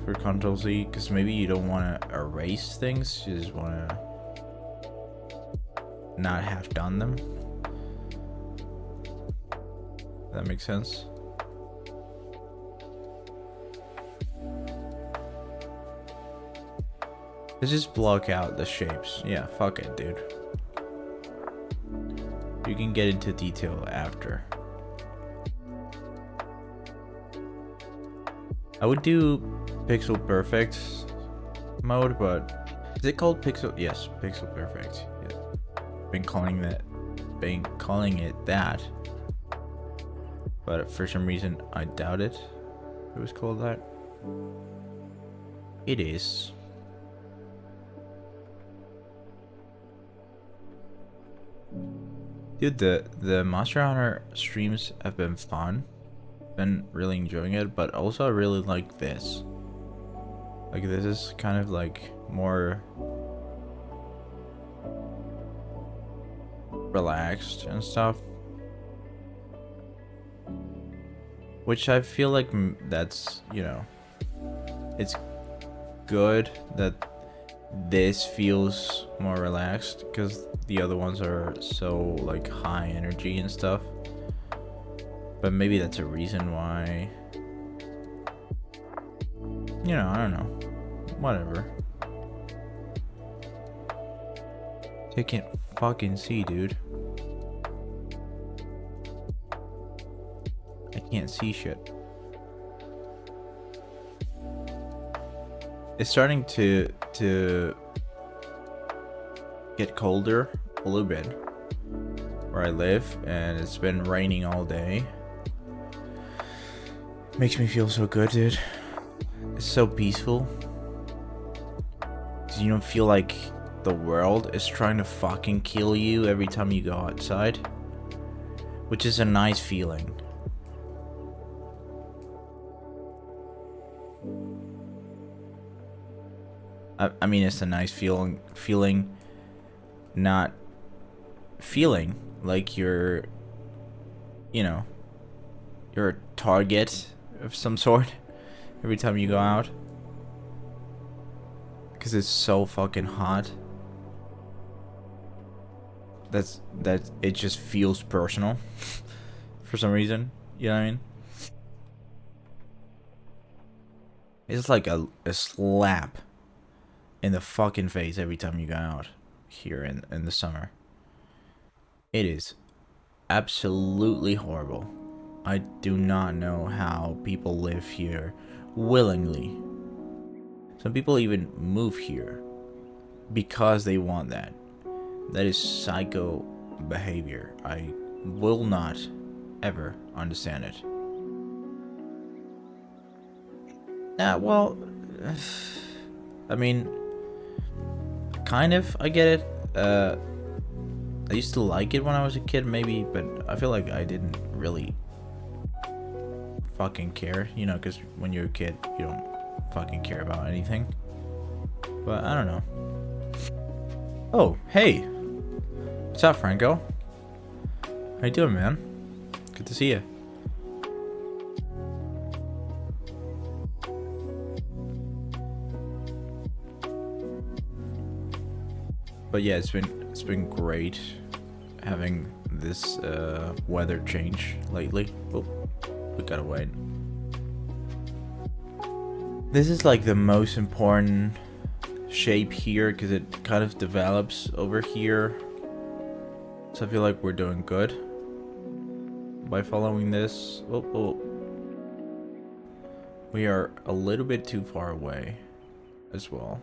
for Ctrl Z, because maybe you don't want to erase things, you just want to not have done them. That makes sense. Let's just block out the shapes. Yeah, fuck it, dude. You can get into detail after. I would do pixel perfect mode, but is it called pixel? Yes, pixel perfect. Yeah. Been calling it that, but for some reason I doubt it was called that. It is. Dude, the Monster Hunter streams have been fun. Been really enjoying it, but also I really like this. Like, this is kind of like more relaxed and stuff. Which I feel like that's, you know, it's good that this feels more relaxed, because the other ones are so like high energy and stuff. But maybe that's a reason why, you know, I don't know, whatever. I can't fucking see, dude. I can't see shit. It's starting to get colder a little bit where I live, and it's been raining all day. Makes me feel so good, dude. It's so peaceful. 'Cause you don't feel like the world is trying to fucking kill you every time you go outside, which is a nice feeling. I mean, it's a nice feeling not feeling like you're, you know, you're a target of some sort every time you go out, because it's so fucking hot. That it just feels personal for some reason. You know what I mean? It's like a slap in the fucking face every time you go out here in the summer. It is absolutely horrible. I do not know how people live here willingly. Some people even move here because they want that. That is psycho behavior. I will not ever understand it. Well, I mean, kind of, I get it. I used to like it when I was a kid, maybe, but I feel like I didn't really fucking care, you know, because when you're a kid, you don't fucking care about anything. But I don't know. Oh, hey. What's up, Franco? How you doing, man? Good to see you. But yeah, it's been great having this weather change lately. Oh, we gotta wait. This is like the most important shape here because it kind of develops over here. So I feel like we're doing good by following this. Oh. We are a little bit too far away as well.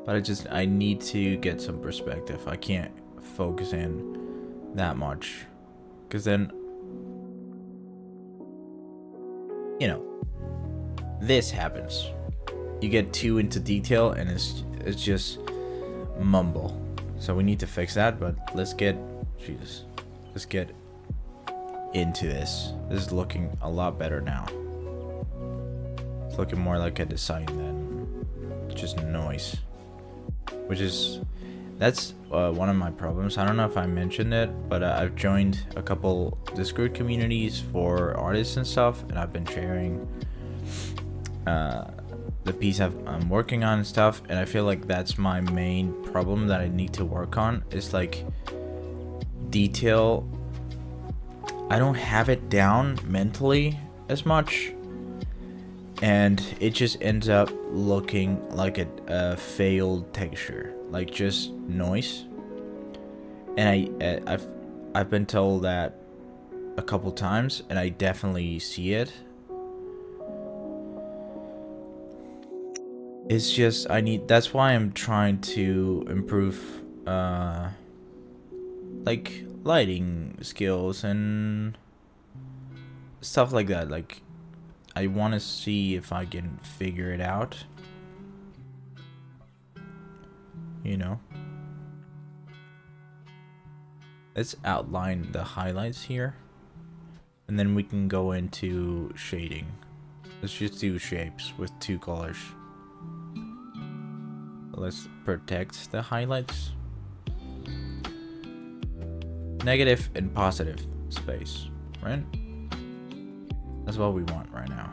But I need to get some perspective. I can't focus in that much, because then, you know, this happens. You get too into detail and it's just mumble. So we need to fix that, but let's get into this. This is looking a lot better now. It's looking more like a design than just noise. That's one of my problems. I don't know if I mentioned it, but I've joined a couple Discord communities for artists and stuff, and I've been sharing the piece I'm working on and stuff, and I feel like that's my main problem that I need to work on, is like detail. I don't have it down mentally as much, and it just ends up looking like a failed texture, like just noise. And I've been told that a couple times, and I definitely see it. It's just that's why I'm trying to improve like lighting skills and stuff like that. Like, I want to see if I can figure it out, you know. Let's outline the highlights here, and then we can go into shading. Let's just do shapes with 2 colors. Let's protect the highlights. Negative and positive space, right? That's what we want right now.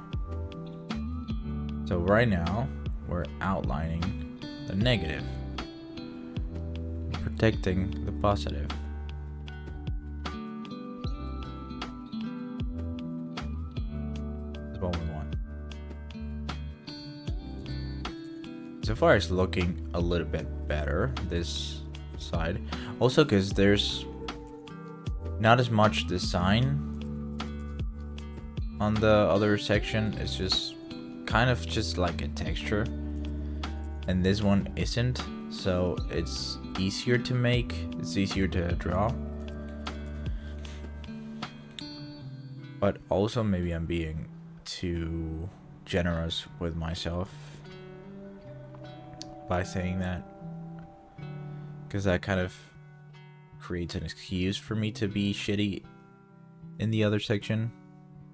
So right now, we're outlining the negative, protecting the positive. That's what we want. So far, it's looking a little bit better, this side. Also, because there's not as much design on the other section. It's just kind of just like a texture, and this one isn't, so it's easier to make, it's easier to draw. But also maybe I'm being too generous with myself by saying that, because that kind of creates an excuse for me to be shitty in the other section.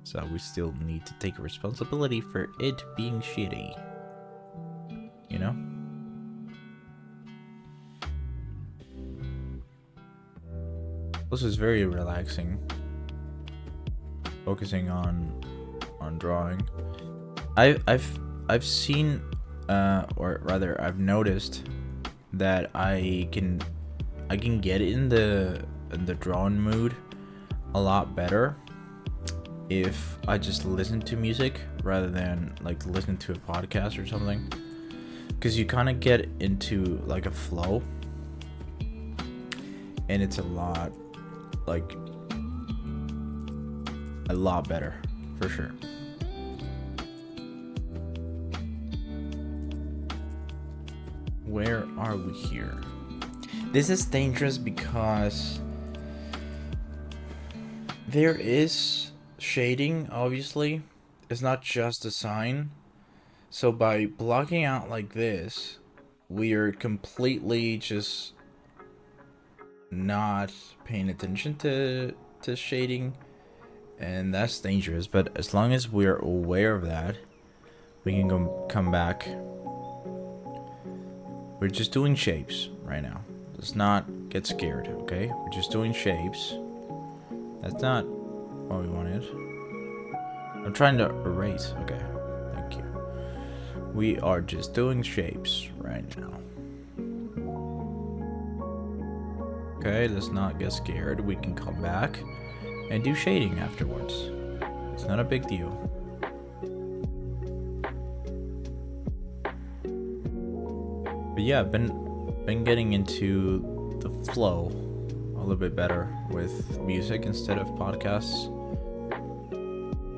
So we still need to take responsibility for it being shitty, you know? Also, it's very relaxing focusing on drawing. I've seen, or rather I've noticed that I can get in the drawing mood a lot better if I just listen to music rather than like listen to a podcast or something, because you kind of get into like a flow, and it's a lot better for sure. Where are we here? This is dangerous because there is shading, obviously. It's not just a sign. So by blocking out like this, we are completely just not paying attention to shading, and that's dangerous. But as long as we're aware of that, we can come back. We're just doing shapes right now. Let's not get scared, okay? We're just doing shapes. That's not what we wanted. I'm trying to erase. Okay, thank you. We are just doing shapes right now. Okay, let's not get scared. We can come back and do shading afterwards. It's not a big deal. But yeah, I've been getting into the flow a little bit better with music instead of podcasts.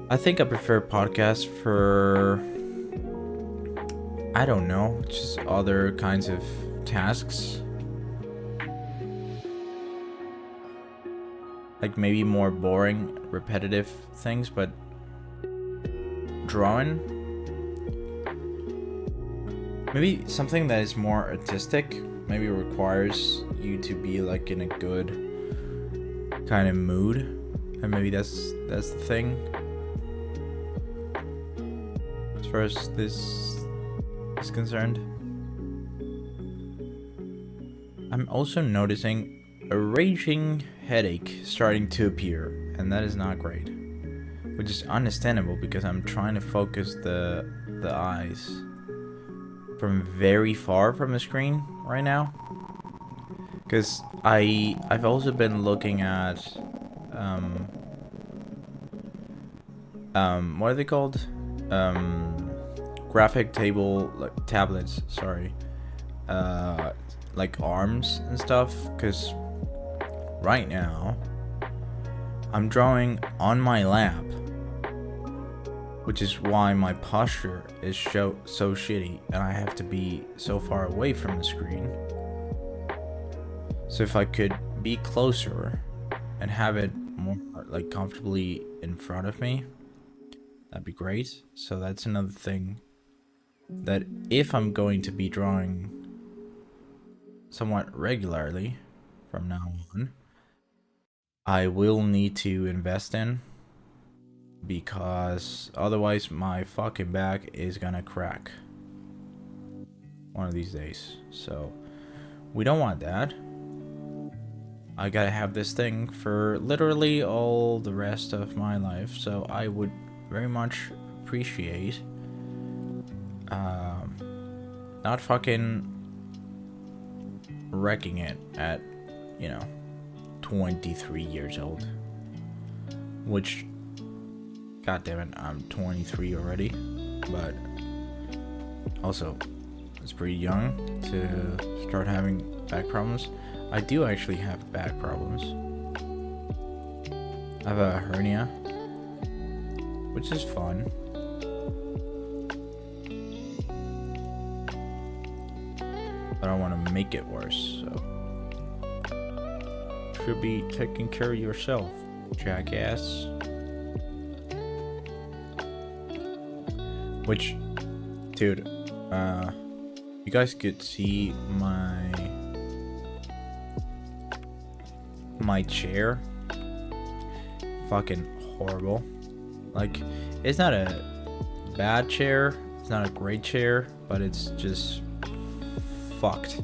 I think I prefer podcasts for, I don't know, just other kinds of tasks. Like maybe more boring, repetitive things, but drawing, maybe something that is more artistic, maybe requires you to be like in a good kind of mood, and maybe that's the thing. As far as this is concerned, I'm also noticing a raging headache starting to appear, and that is not great, which is understandable because I'm trying to focus the eyes from very far from the screen right now, because I've also been looking at what are they called, graphic table, like tablets, sorry, like arms and stuff, because right now I'm drawing on my lap, which is why my posture is so shitty, and I have to be so far away from the screen. So if I could be closer and have it more like comfortably in front of me, that'd be great. So that's another thing, that if I'm going to be drawing somewhat regularly from now on, I will need to invest in, because otherwise my fucking back is gonna crack one of these days. So we don't want that. I gotta have this thing for literally all the rest of my life, so I would very much appreciate not fucking wrecking it at, 23 years old, which, god damn it, I'm 23 already, but also it's pretty young to start having back problems. I do actually have back problems. I have a hernia, which is fun. but I want to make it worse. So should be taking care of yourself, jackass. Which, dude, you guys could see my chair. Fucking horrible. Like, it's not a bad chair, it's not a great chair, but it's just fucked.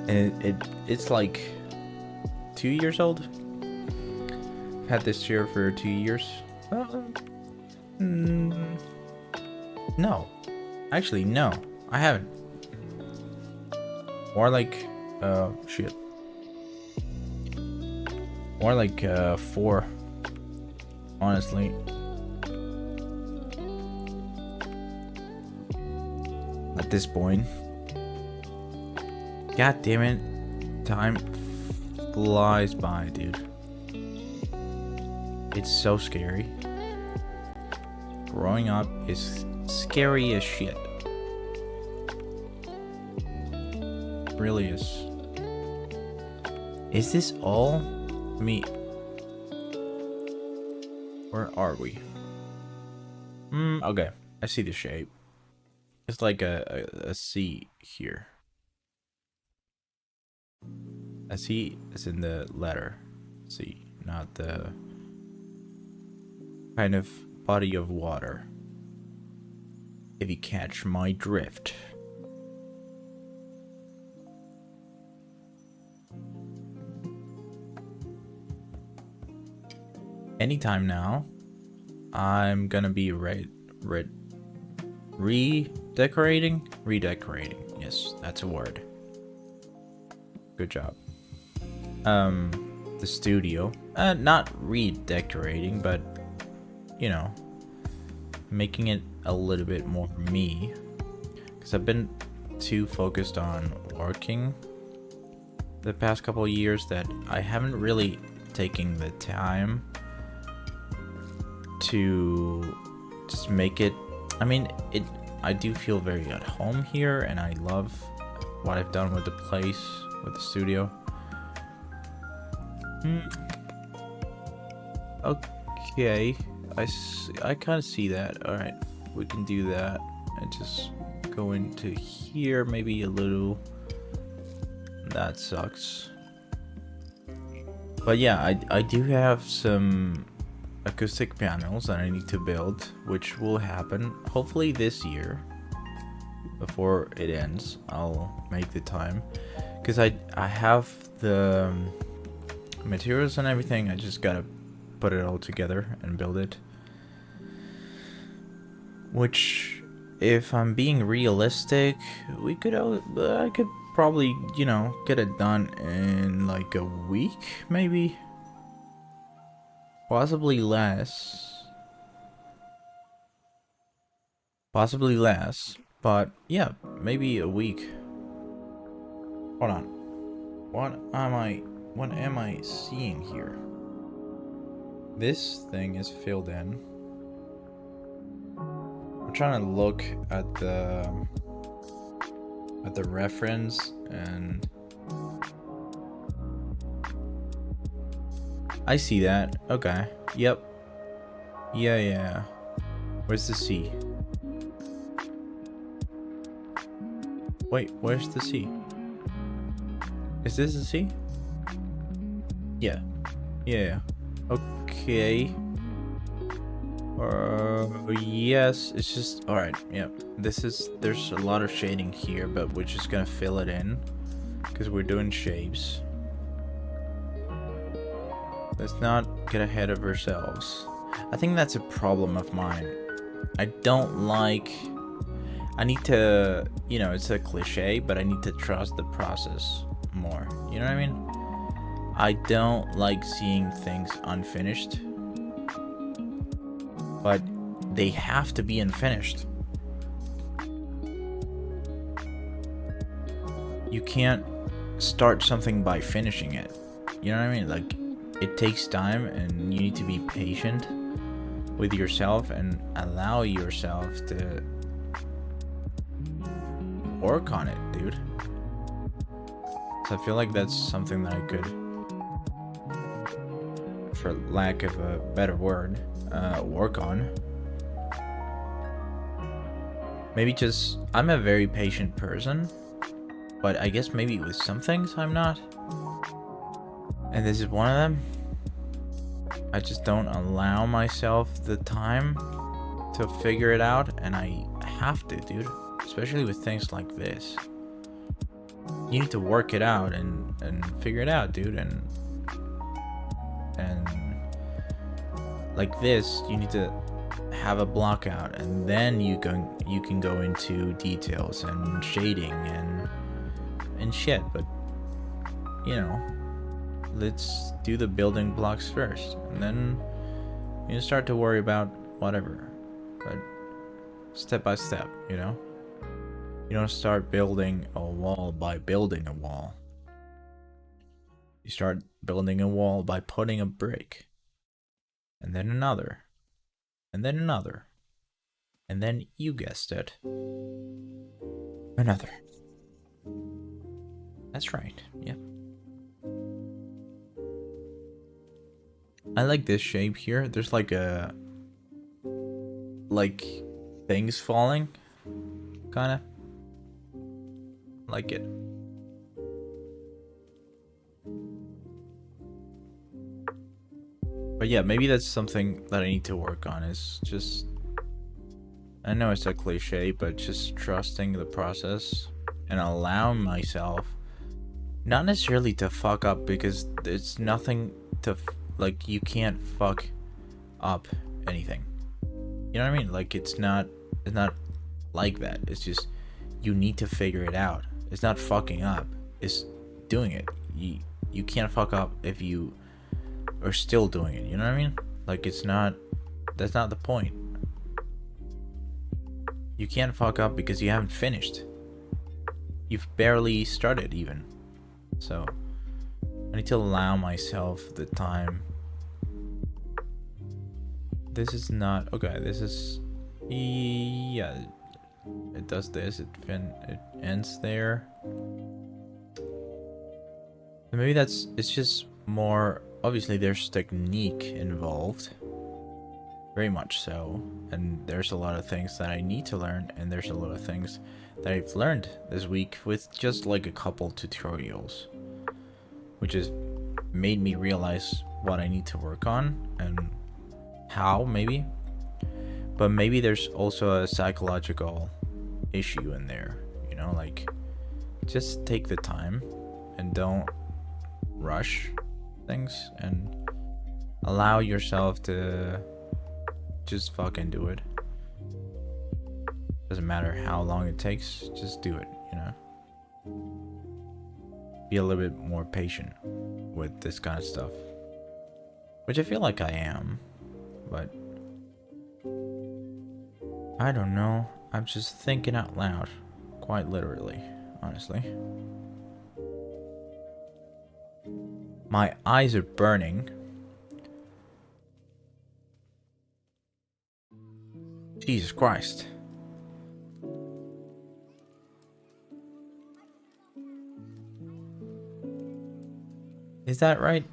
And it's like 2 years old. I've had this chair for 2 years. No, actually no, I haven't. More like shit. More like 4, honestly. At this point. God damn it. Time flies by, dude. It's so scary. Growing up is scary as shit. Really is. Is this all? Me. Where are we? Okay. I see the shape. It's like a C here. A C is in the letter C, not the kind of body of water. If you catch my drift. Anytime now, I'm gonna be redecorating. Yes, that's a word. Good job. The studio. Not redecorating, but you know, making it a little bit more me. Because I've been too focused on working the past couple of years that I haven't really taken the time to just make it. I mean, I do feel very at home here, and I love what I've done with the place, with the studio. Okay, I kind of see that. All right, we can do that and just go into here, maybe a little. That sucks. But yeah, I do have some acoustic panels that I need to build, which will happen hopefully this year. Before it ends, I'll make the time, because I have the materials and everything. I just gotta put it all together and build it, which, if I'm being realistic, I could probably, you know, get it done in like a week, maybe. Possibly less. But yeah, maybe a week. Hold on. What am I seeing here? This thing is filled in. I'm trying to look at the reference, and I see that. Okay. Yep. Yeah. Where's the C? Wait, where's the C? Is this the C? Yeah. Okay. Yes, it's just alright. Yep. There's a lot of shading here, but we're just gonna fill it in because we're doing shapes. Let's not get ahead of ourselves. I think that's a problem of mine. I need to, you know, it's a cliche, but I need to trust the process more. You know what I mean? I don't like seeing things unfinished, but they have to be unfinished. You can't start something by finishing it. You know what I mean? Like, it takes time, and you need to be patient with yourself and allow yourself to work on it, dude. So I feel like that's something that I could, for lack of a better word, work on. Maybe just, I'm a very patient person, but I guess maybe with some things I'm not. And this is one of them. I just don't allow myself the time to figure it out, and I have to, dude. Especially with things like this. You need to work it out and figure it out, dude. And like this, you need to have a block out, and then you can go into details and shading and shit. But you know, let's do the building blocks first, and then you start to worry about whatever. But step by step, you know. You don't start building a wall by building a wall. You start building a wall by putting a brick, and then another, and then another, and then, you guessed it, another. That's right, yep. I like this shape here. There's like things falling, kinda. Like it. But yeah, maybe that's something that I need to work on, is just, I know it's a cliche, but just trusting the process and allowing myself not necessarily to fuck up, because it's nothing to like, you can't fuck up anything. You know what I mean? Like, it's not like that. It's just, you need to figure it out. It's not fucking up, it's doing it. You can't fuck up if you are still doing it, you know what I mean? Like, it's not, that's not the point. You can't fuck up because you haven't finished. You've barely started even. So I need to allow myself the time. This is not okay. This is, yeah, it does this, it ends there. And maybe it's just more, obviously there's technique involved, very much so, and there's a lot of things that I need to learn, and there's a lot of things that I've learned this week with just like a couple tutorials, which has made me realize what I need to work on and how, maybe. But maybe there's also a psychological issue in there, you know, like, just take the time and don't rush things, and allow yourself to just fucking do it. Doesn't matter how long it takes, just do it, you know. Be a little bit more patient with this kind of stuff, which I feel like I am, but I don't know. I'm just thinking out loud, quite literally, honestly. My eyes are burning. Jesus Christ. Is that right?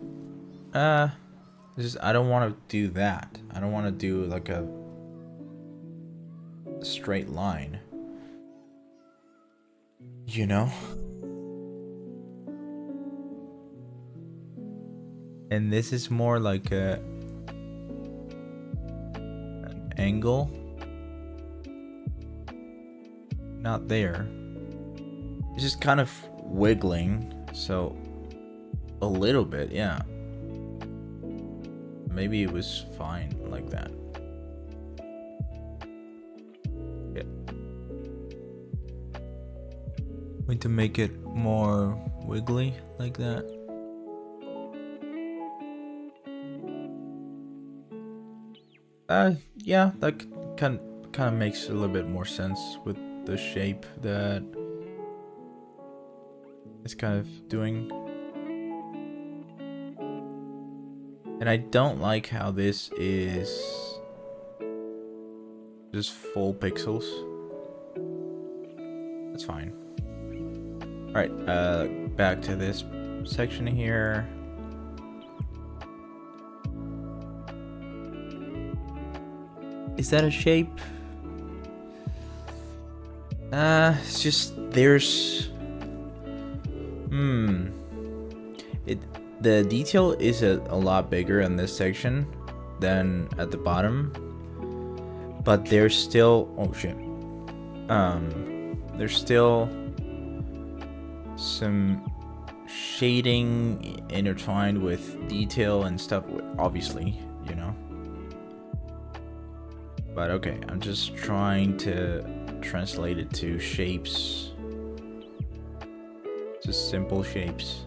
Just, I don't want to do that. I don't want to do like a straight line. You know? And this is more like an angle. Not there. It's just kind of wiggling, so a little bit, yeah. Maybe it was fine like that. Yeah. Going to make it more wiggly like that. Yeah, that kind of makes a little bit more sense with the shape that it's kind of doing. And I don't like how this is just full pixels. That's fine. Alright, back to this section here. Is that a shape? It's just there's the detail is a lot bigger in this section than at the bottom, but there's still there's still some shading intertwined with detail and stuff, obviously, you know. But okay, I'm just trying to translate it to shapes. Just simple shapes,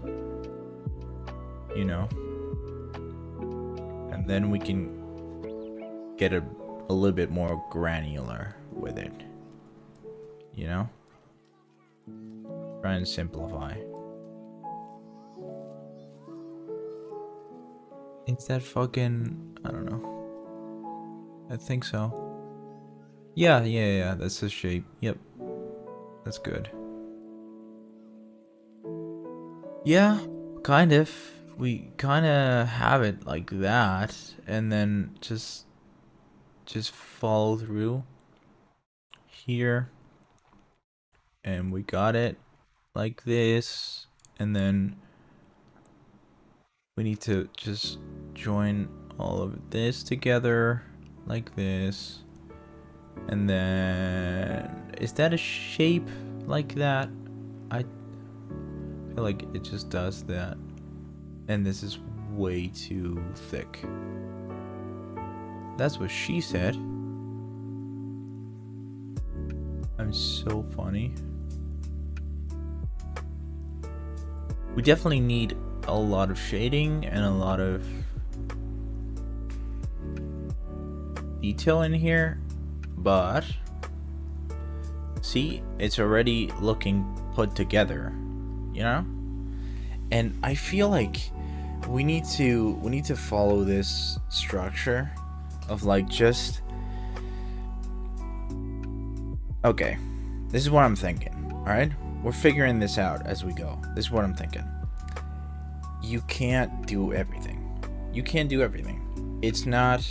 you know. And then we can get a little bit more granular with it, you know. Try and simplify. Is that fucking... I don't know. I think so. Yeah, that's the shape. Yep. That's good. Yeah, kind of. We kind of have it like that, and then just follow through here. And we got it like this, and then we need to just join all of this together like this. And then, is that a shape like that? I feel like it just does that. And this is way too thick. That's what she said. I'm so funny. We definitely need a lot of shading and a lot of detail in here, but see, it's already looking put together, you know? And I feel like we need to follow this structure of like just... Okay, this is what I'm thinking, alright? We're figuring this out as we go. This is what I'm thinking. You can't do everything. You can't do everything. It's not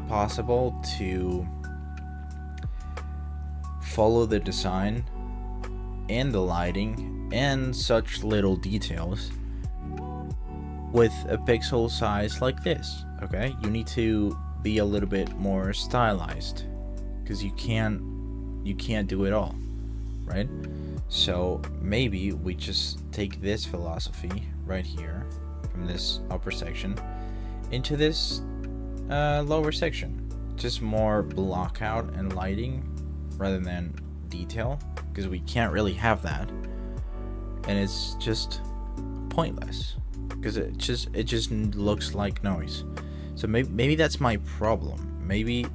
possible to follow the design and the lighting and such little details with a pixel size like this, okay? You need to be a little bit more stylized, because you can't do it all, right? So maybe we just take this philosophy right here from this upper section into this lower section, just more block out and lighting rather than detail, because we can't really have that, and it's just pointless because it just looks like noise. So maybe that's my problem. Maybe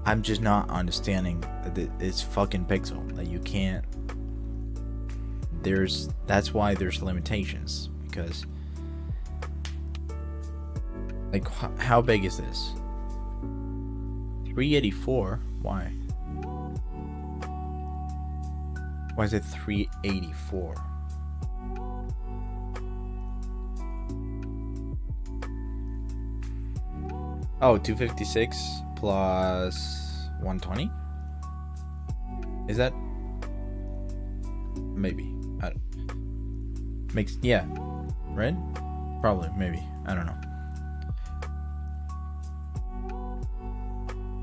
I'm just not understanding that it's fucking pixel, that you can't... That's why there's limitations, because like how big is this? 384? Why is it 384? Oh, 256 plus 120? Is that... Maybe. Makes... Yeah. Right? Probably. Maybe. I don't know.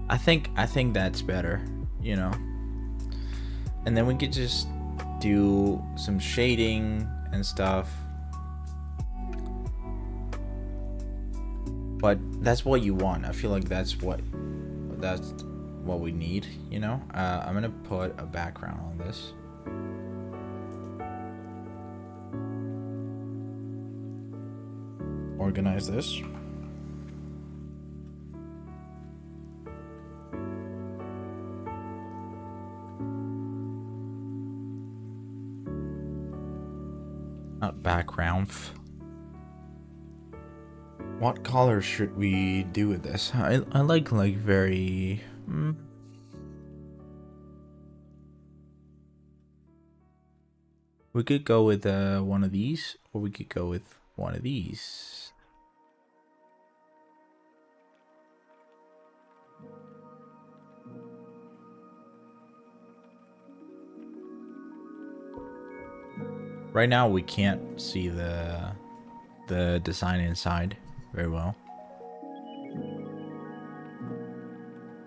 I think that's better, you know? And then we could just do some shading and stuff. But that's what you want. I feel like that's what we need, you know? I'm gonna put a background on this. Organize this. Not background. What color should we do with this? I like very... We could go with one of these, or we could go with one of these. Right now we can't see the design inside very well.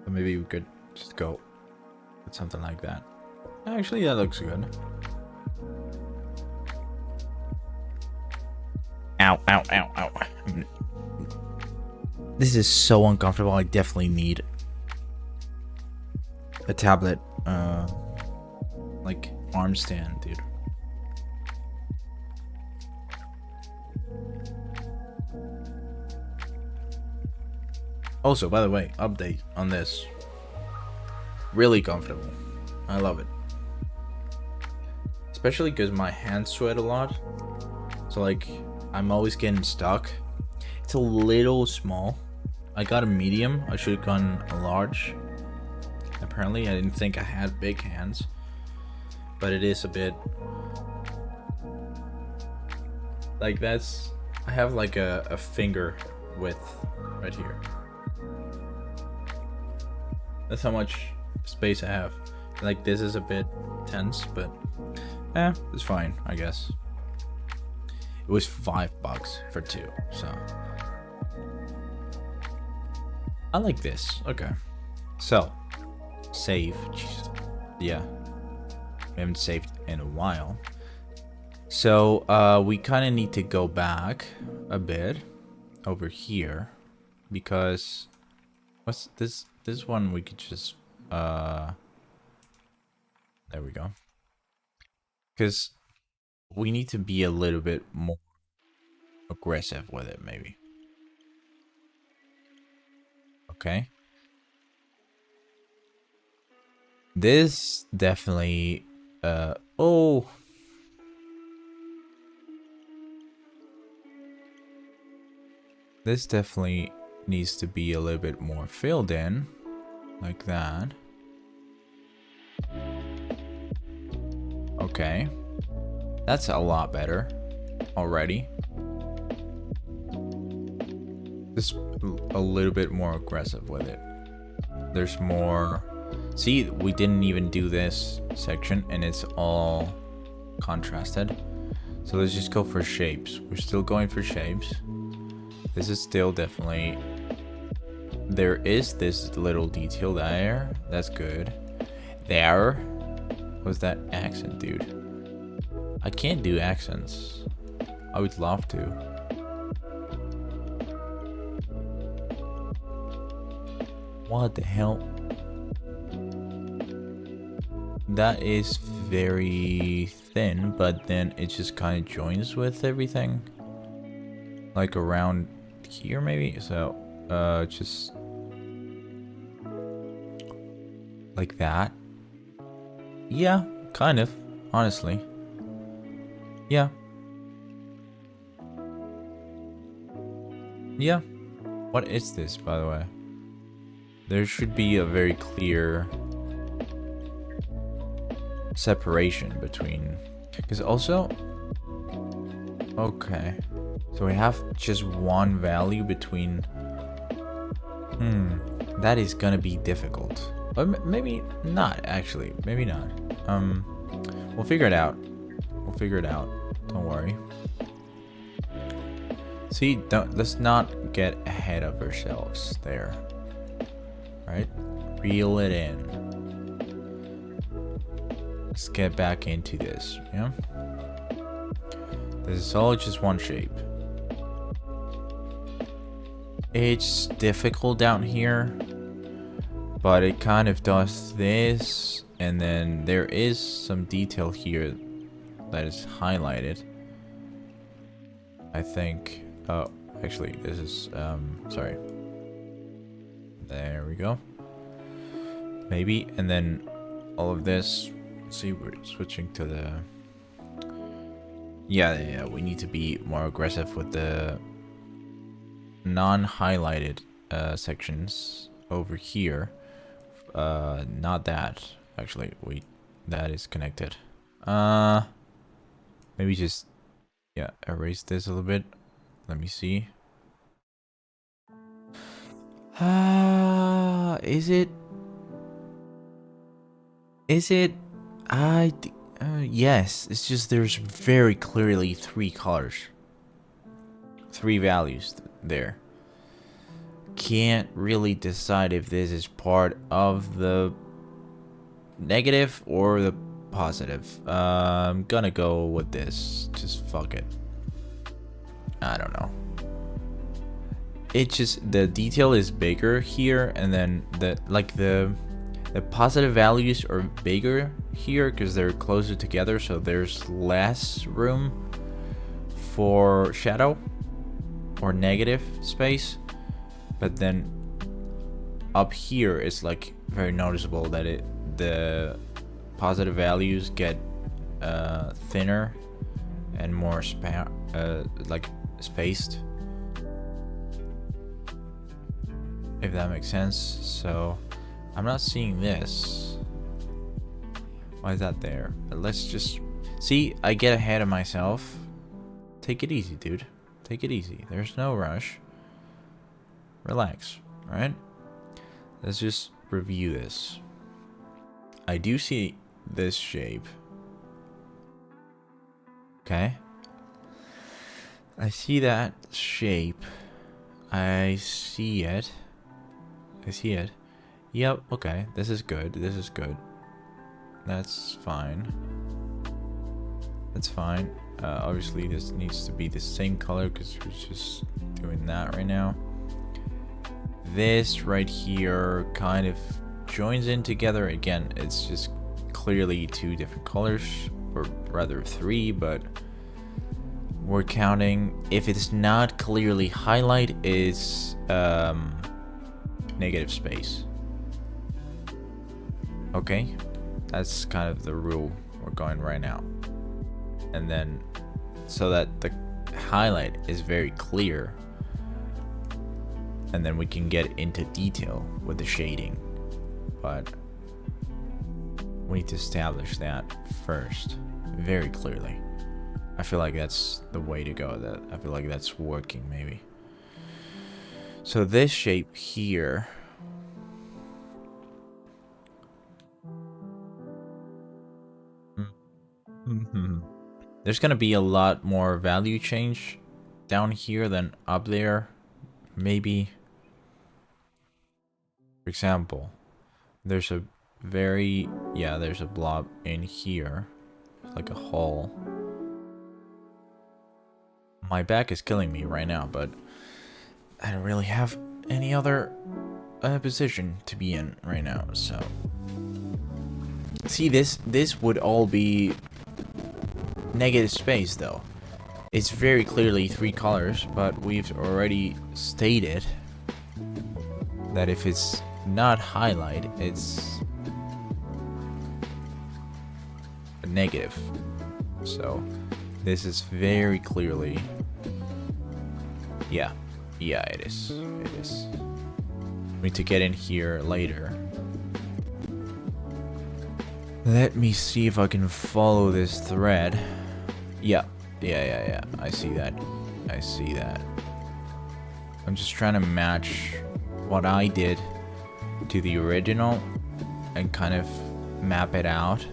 So maybe we could just go with something like that. Actually, that looks good. Ow, ow, ow, ow. This is so uncomfortable. I definitely need a tablet, like arm stand, dude. Also, by the way, update on this. Really comfortable. I love it. Especially because my hands sweat a lot. So like, I'm always getting stuck. It's a little small. I got a medium. I should have gone a large. Apparently, I didn't think I had big hands. But it is a bit... Like that's... I have like a finger width right here. That's how much space I have. Like this is a bit tense, but it's fine, I guess. It was $5 for 2, so I like this. Okay, so save. Jesus. Yeah, we haven't saved in a while, so we kind of need to go back a bit over here because what's this? This one we could just there we go. Because we need to be a little bit more aggressive with it, maybe. Okay. This definitely oh, this definitely needs to be a little bit more filled in, like that. Okay, that's a lot better already. Just a little bit more aggressive with it. There's more. See, we didn't even do this section and it's all contrasted. So let's just go for shapes. We're still going for shapes. This is still definitely... There is this little detail there. That's good. There. What's that accent, dude? I can't do accents. I would love to. What the hell? That is very thin, but then it just kind of joins with everything. Like around here maybe? So, just... like that? Yeah, kind of, honestly. Yeah. Yeah. What is this, by the way? There should be a very clear separation between... Because also... Okay. So we have just one value between... That is gonna be difficult. But maybe not, actually. Maybe not. We'll figure it out. We'll figure it out. Don't worry. See, let's not get ahead of ourselves there. Right? Reel it in. Let's get back into this, yeah? This is all just one shape. It's difficult down here, but it kind of does this, and then there is some detail here that is highlighted. I think, oh, actually, this is, sorry. There we go. Maybe, and then all of this, see, we're switching to the... Yeah, we need to be more aggressive with the non-highlighted sections over here. Not that, actually, that is connected. Maybe just, yeah, erase this a little bit. Let me see. Is it? Is it? Yes. It's just there's very clearly 3 colors. 3 values there. Can't really decide if this is part of the negative or the positive. I'm gonna go with this. Just fuck it. I don't know. It just, the detail is bigger here, and then the positive values are bigger here because they're closer together, so there's less room for shadow or negative space. But then up here it's like very noticeable that the positive values get thinner and more like spaced, if that makes sense. So I'm not seeing this. Why is that there? Let's just see. I get ahead of myself. Take it easy, dude. Take it easy. There's no rush. Relax, right? Let's just review this. I do see this shape. Okay. I see that shape. I see it. I see it. Yep, okay. This is good. This is good. That's fine. That's fine. Obviously, this needs to be the same color because we're just doing that right now. This right here kind of joins in together. Again, it's just clearly 2 different colors, or rather 3, but we're counting. If it's not clearly highlight, is negative space. Okay, that's kind of the rule we're going right now. And then so that the highlight is very clear, and then we can get into detail with the shading, but we need to establish that first very clearly. I feel like that's the way to go. That I feel like that's working maybe. So this shape here, there's gonna be a lot more value change down here than up there, maybe. For example, there's a there's a blob in here, like a hole. My back is killing me right now, but I don't really have any other position to be in right now, so. See, this would all be negative space, though. It's very clearly 3 colors, but we've already stated that if it's not highlight, it's a negative. So this is very clearly, yeah, it is. It is. We need to get in here later. Let me see if I can follow this thread. Yeah. I see that. I see that. I'm just trying to match what I did to the original and kind of map it out.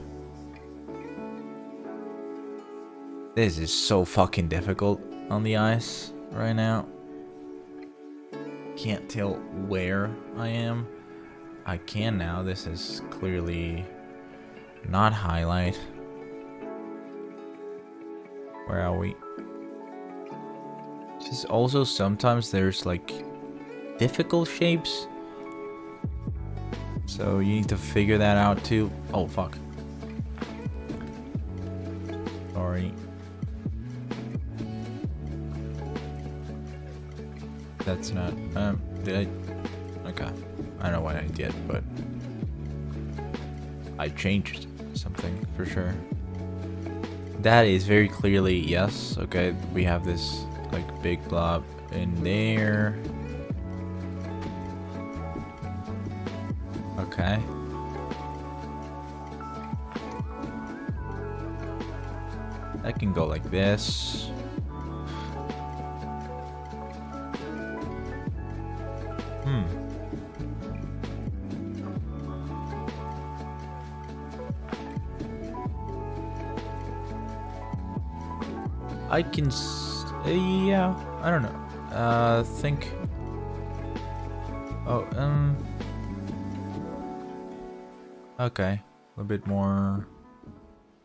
This is so fucking difficult on the ice right now. Can't tell where I am. I can now. This is clearly not highlight. Where are we? Just also sometimes there's like difficult shapes, so you need to figure that out too. Oh fuck. Sorry. That's not did I? Okay. I don't know what I did, but I changed something for sure. That is very clearly yes. Okay, we have this like big blob in there. Okay. I can go like this. I can yeah, I don't know. Think. Oh, okay. A little bit more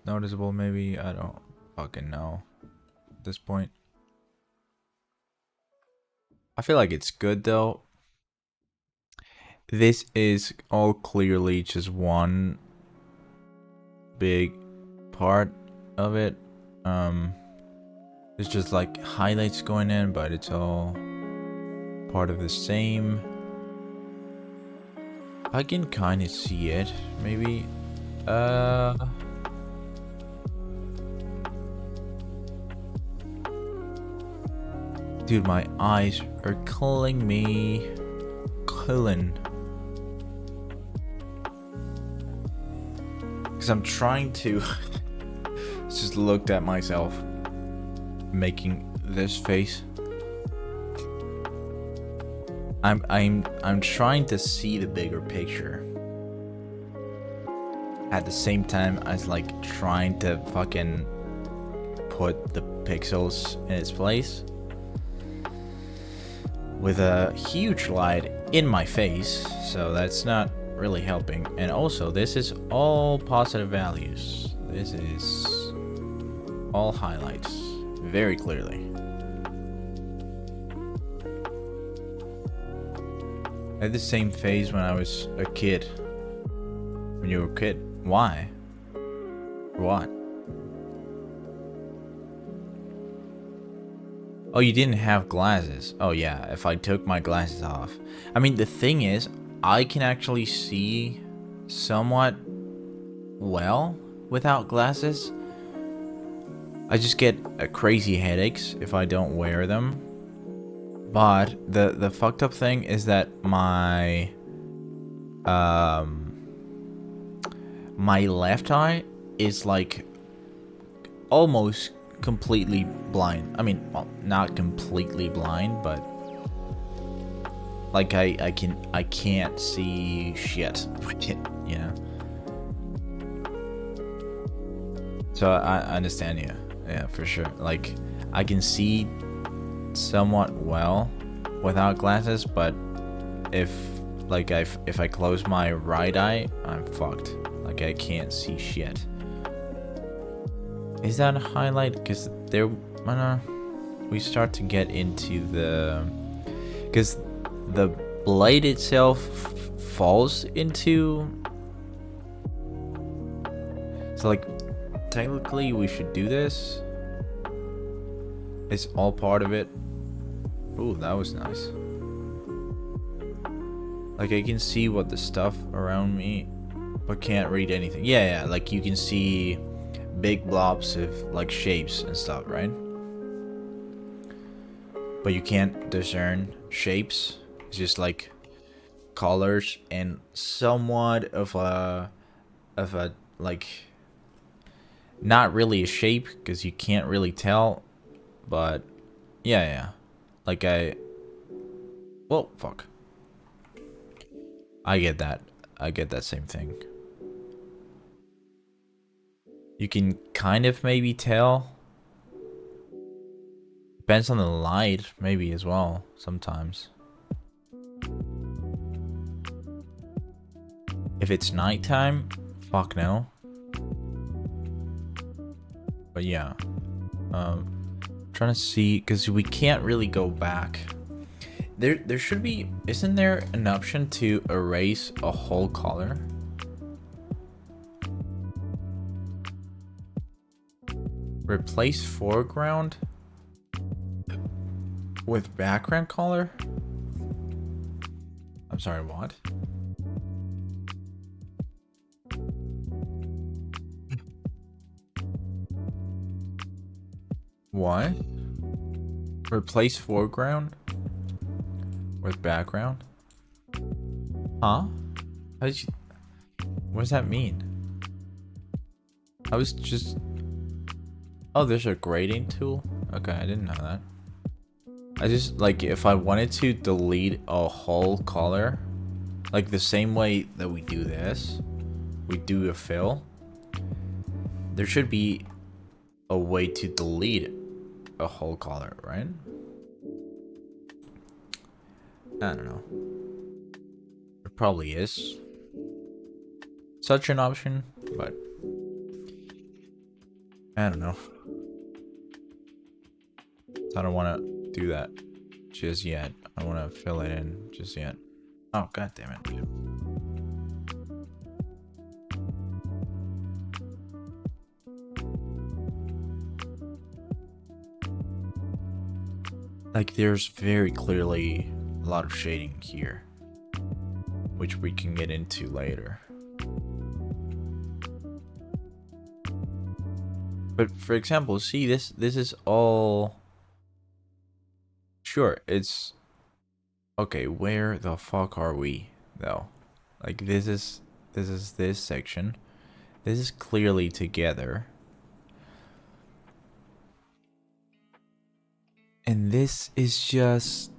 noticeable, maybe. I don't fucking know at this point. I feel like it's good though. This is all clearly just one big part of it. There's just like highlights going in, but it's all part of the same. I can kind of see it, maybe. Dude, my eyes are killing me. Killing. Because I'm trying to just looked at myself making this face. I'm trying to see the bigger picture at the same time as like trying to fucking put the pixels in its place with a huge light in my face, so that's not really helping. And also, this is all positive values. This is all highlights very clearly. I had the same phase when I was a kid. When you were a kid. Why? For what? Oh, you didn't have glasses. Oh yeah, if I took my glasses off. I mean, the thing is, I can actually see somewhat well without glasses. I just get crazy headaches if I don't wear them. But the fucked up thing is that my my left eye is like almost completely blind. I mean, well, not completely blind, but like I can't see shit with it, you know. So I understand you. Yeah, for sure. Like I can see somewhat well without glasses, but if I close my right eye, I'm fucked. Like I can't see shit. Is that a highlight? Because there, we start to get into the, because the blade itself falls into. So like, technically we should do this. It's all part of it. Ooh, that was nice. Like I can see what the stuff around me, but can't read anything. Yeah, like you can see big blobs of like shapes and stuff, right? But you can't discern shapes. It's just like colors and somewhat of a like, not really a shape because you can't really tell, but yeah. Like well, fuck. I get that. I get that same thing. You can kind of maybe tell. Depends on the light, maybe as well, sometimes. If it's nighttime, fuck no. But yeah. Trying to see, because we can't really go back. There should be, isn't there an option to erase a whole color? Replace foreground with background color? I'm sorry, what? What? Replace foreground with background? Huh? How did you... What does that mean? I was just... Oh, there's a grading tool? Okay, I didn't know that. I just, like, if I wanted to delete a whole color, like the same way that we do this, we do a fill, there should be a way to delete a whole color, right? I don't know. There probably is such an option, but I don't know. I don't want to do that just yet. I don't want to fill it in just yet. Oh, god damn it, dude. Like, there's very clearly a lot of shading here, which we can get into later. But for example, see, this is all... Sure, it's... Okay, where the fuck are we, though? Like, this is this section. This is clearly together. And this is just...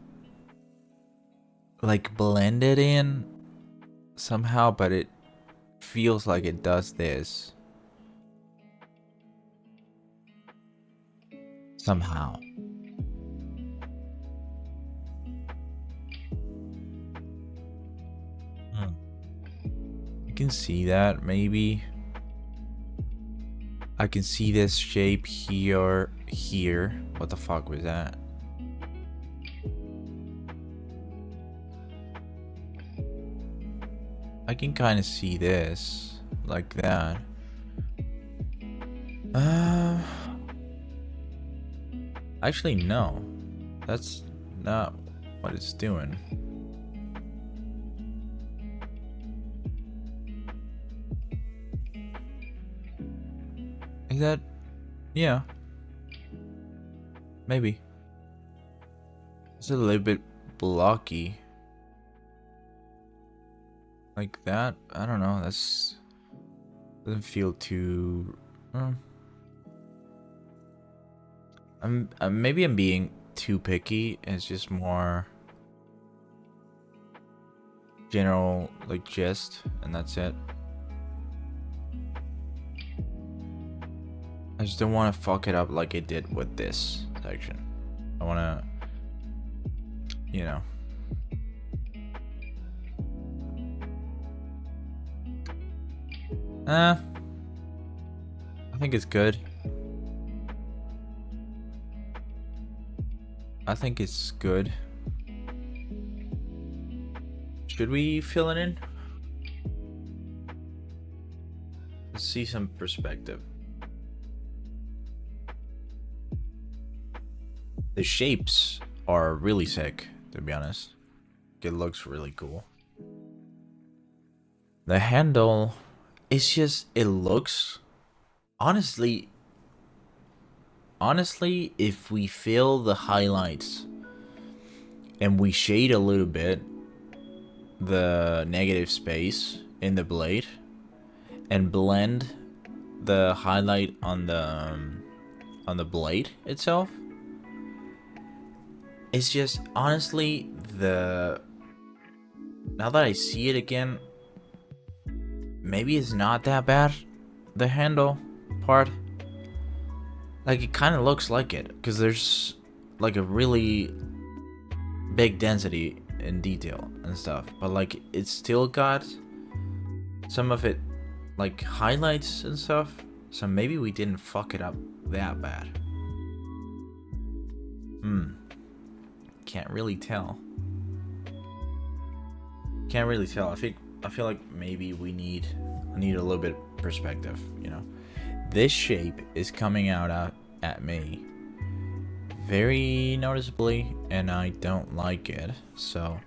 like, blended in somehow, but it feels like it does this. Somehow. You can see that, maybe. I can see this shape here. What the fuck was that? I can kind of see this, like that. Actually, no. That's not what it's doing. Is that... Yeah. Maybe. It's a little bit blocky. Like that? I don't know. That's... doesn't feel too... maybe I'm being too picky. It's just more... general, like, gist. And that's it. I just don't want to fuck it up like it did with this section. I want to, you know. I think it's good. I think it's good. Should we fill it in? Let's see some perspective. The shapes are really sick, to be honest. It looks really cool. The handle, it's just, it looks... Honestly, if we fill the highlights and we shade a little bit the negative space in the blade and blend the highlight on the blade itself, it's just, honestly, now that I see it again, maybe it's not that bad, the handle part. Like, it kind of looks like it, because there's like a really big density in detail and stuff, but like, it's still got some of it like highlights and stuff, so maybe we didn't fuck it up that bad. Can't really tell. I feel like maybe I need a little bit of perspective, you know. This shape is coming out at me very noticeably, and I don't like it, so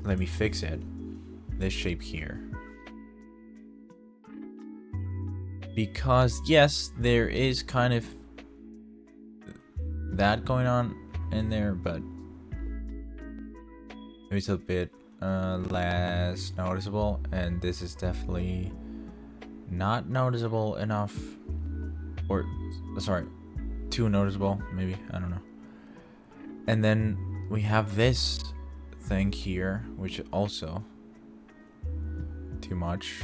let me fix it. This shape here, because yes, there is kind of that going on in there, but maybe it's a bit less noticeable, and this is definitely not noticeable enough. or sorry, too noticeable, maybe, I don't know. And then we have this thing here, which also too much.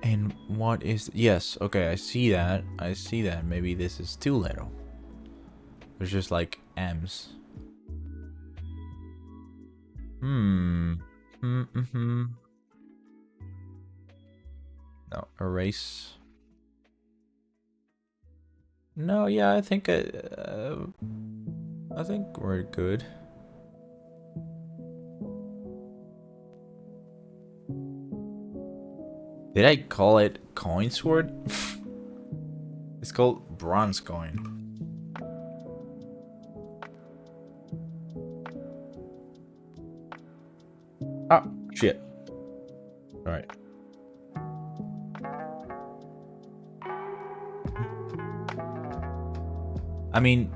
And what is, yes, okay, I see that. Maybe this is too little. There's just like M's. Mm-hmm. No, erase. No, yeah, I think we're good. Did I call it coin sword? It's called bronze coin. Ah, shit. Alright. I mean,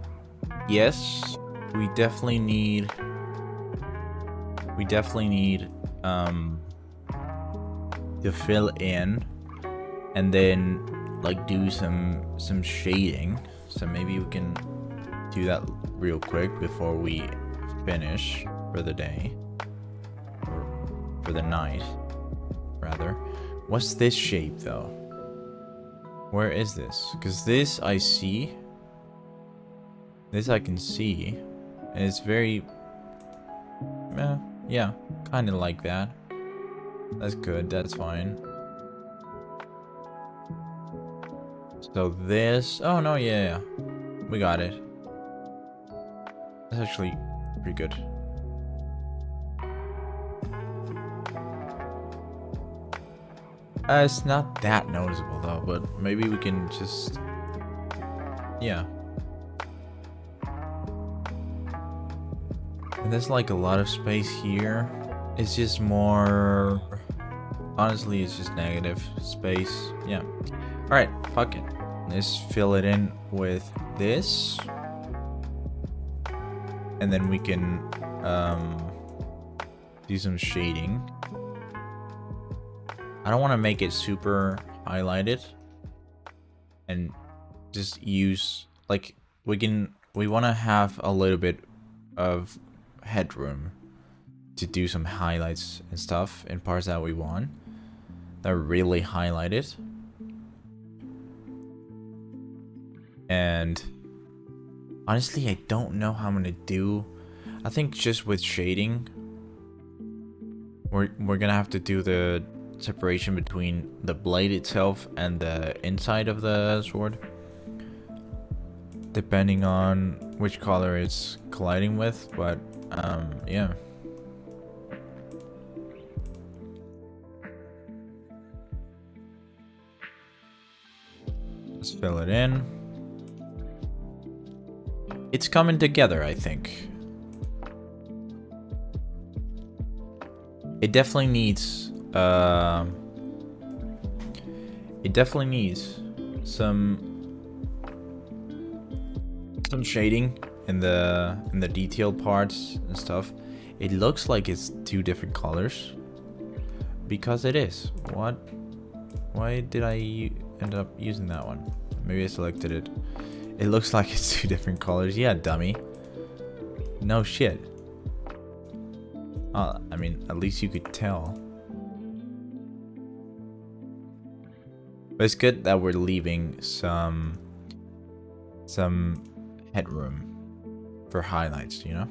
yes, we definitely need to fill in and then like do some shading. So maybe we can do that real quick before we finish for the day, or for the night rather. What's this shape though? Where is this? Because this I see, this I can see, and it's very yeah, kind of like that. That's good, that's fine. So this, oh no, yeah, we got it. That's actually pretty good. It's not that noticeable though, but maybe we can just, yeah. And there's like a lot of space here. It's just more, honestly, it's just negative space. Yeah. All right, fuck it. Let's fill it in with this. And then we can do some shading. I don't want to make it super highlighted. And just use, like, we want to have a little bit of headroom to do some highlights and stuff in parts that we want. That really highlighted. And honestly, I don't know how I'm gonna do. I think just with shading, we're gonna have to do the separation between the blade itself and the inside of the sword, depending on which color it's colliding with. But yeah. Let's fill it in. It's coming together, I think. It definitely needs some shading in the detailed parts and stuff. It looks like it's two different colors because it is. What? Why did I end up using that one? Maybe I selected it. It looks like it's two different colors. Yeah, dummy. No shit. I mean, at least you could tell. But it's good that we're leaving some headroom for highlights, you know?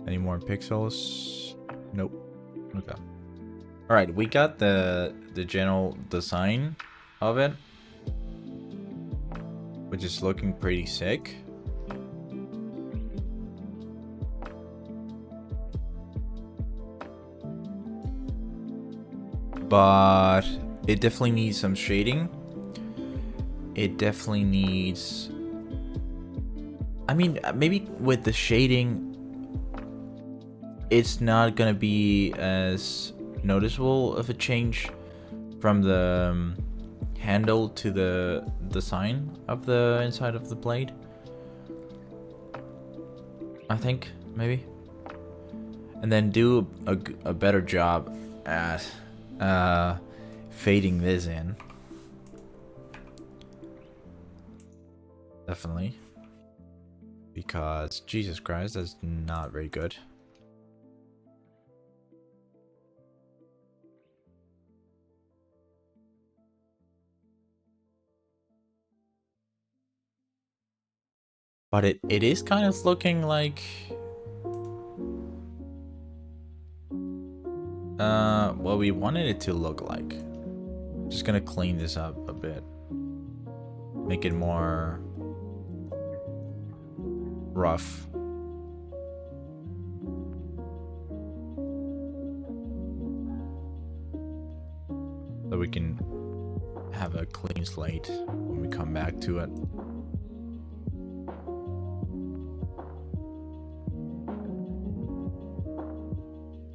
Any more pixels? Nope. Okay. Alright, we got the general design of it, which is looking pretty sick. But it definitely needs some shading. It definitely needs, I mean, maybe with the shading, it's not gonna be as noticeable of a change from the handle to the design of the inside of the blade. I think, maybe. And then do a better job at fading this in. Definitely. Because, Jesus Christ, that's not very good. But it is kind of looking like... what we wanted it to look like. Just gonna clean this up a bit. Make it more... rough. So we can have a clean slate when we come back to it.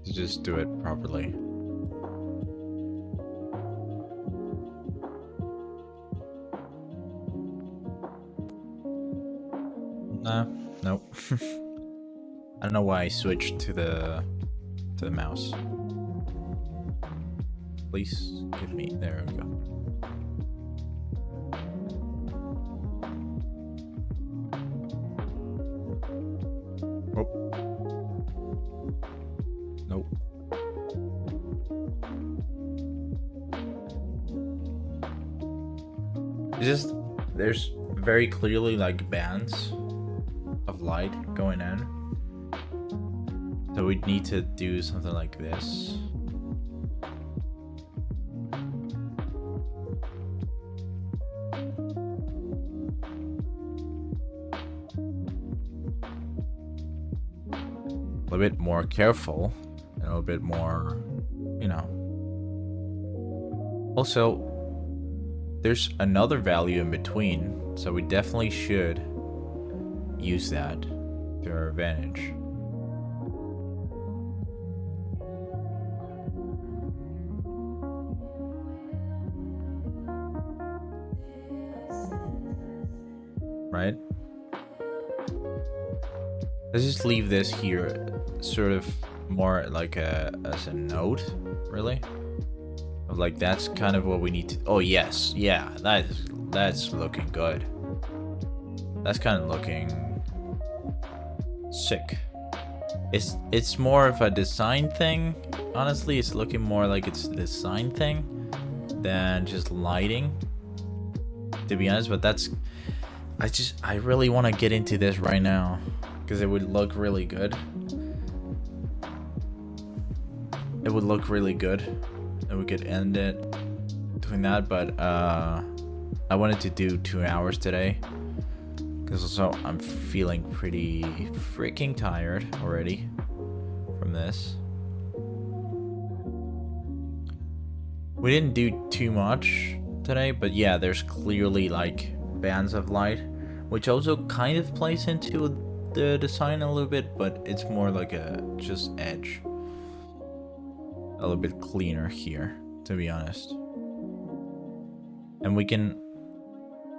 To just do it properly. Nah, nope. I don't know why I switched to the mouse. Please give me, there we go. Oh. Nope. It's just, there's very clearly like bands of light going in. So we need to do something like this. A bit more careful and a little bit more, you know. Also, there's another value in between, so we definitely should use that to our advantage. Right? Let's just leave this here sort of more like as a note, really. Of like, that's kind of what we need to... Oh, yes. Yeah, that's looking good. That's kind of looking sick. It's more of a design thing. Honestly, it's looking more like it's a design thing than just lighting, to be honest. But that's... I really want to get into this right now because it would look really good. It would look really good, and we could end it doing that. But I wanted to do 2 hours today because also I'm feeling pretty freaking tired already from this. We didn't do too much today, but yeah, there's clearly like bands of light, which also kind of plays into the design a little bit, but it's more like a just edge. A little bit cleaner here, to be honest. And we can,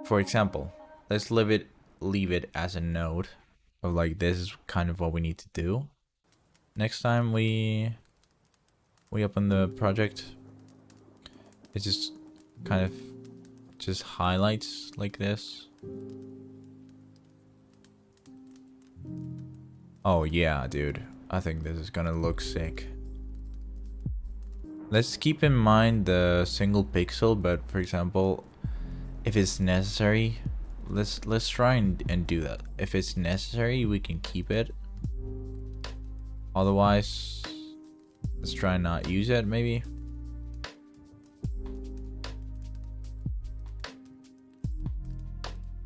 for example, let's leave it as a note of like, this is kind of what we need to do next time we open the project. It's just kind of just highlights like this. Oh yeah, dude, I think this is gonna look sick. Let's keep in mind the single pixel, but for example, if it's necessary, let's try and do that. If it's necessary, we can keep it. Otherwise, let's try and not use it, maybe.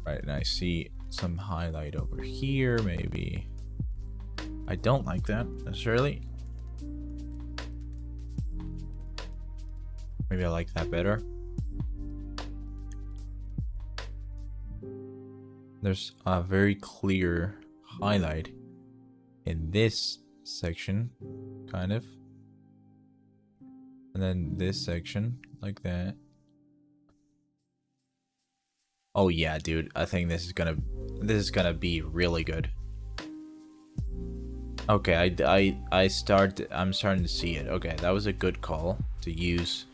Right, and I see some highlight over here, maybe. I don't like that necessarily. Maybe I like that better. There's a very clear highlight in this section, kind of. And then this section, like that. Oh yeah, dude, I think this is gonna be really good. Okay, I'm starting to see it. Okay, that was a good call to use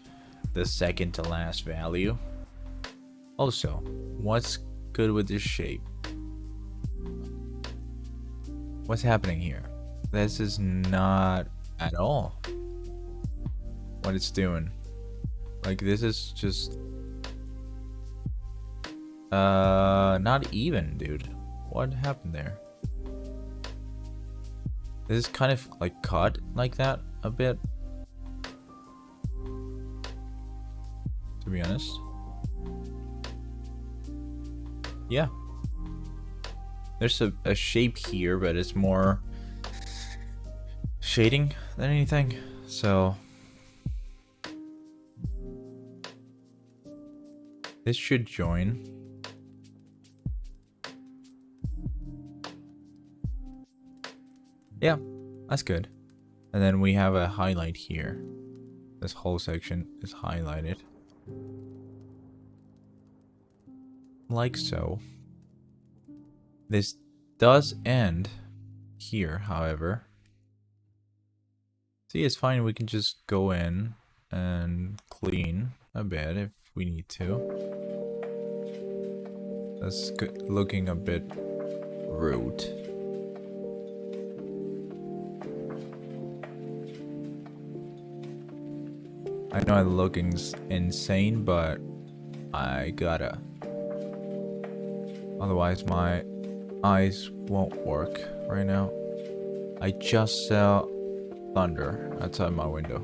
the second to last value. Also, what's good with this shape? What's happening here? This is not at all what it's doing. Like, this is just not even, dude. What happened there? This is kind of like cut like that a bit, to be honest. Yeah, there's a shape here, but it's more shading than anything. So this should join. Yeah, that's good. And then we have a highlight here. This whole section is highlighted. Like so. This does end here, however. See, it's fine. We can just go in and clean a bit if we need to. That's good, looking a bit rude. I know I'm looking insane, but I gotta. Otherwise, my eyes won't work right now. I just saw thunder outside my window.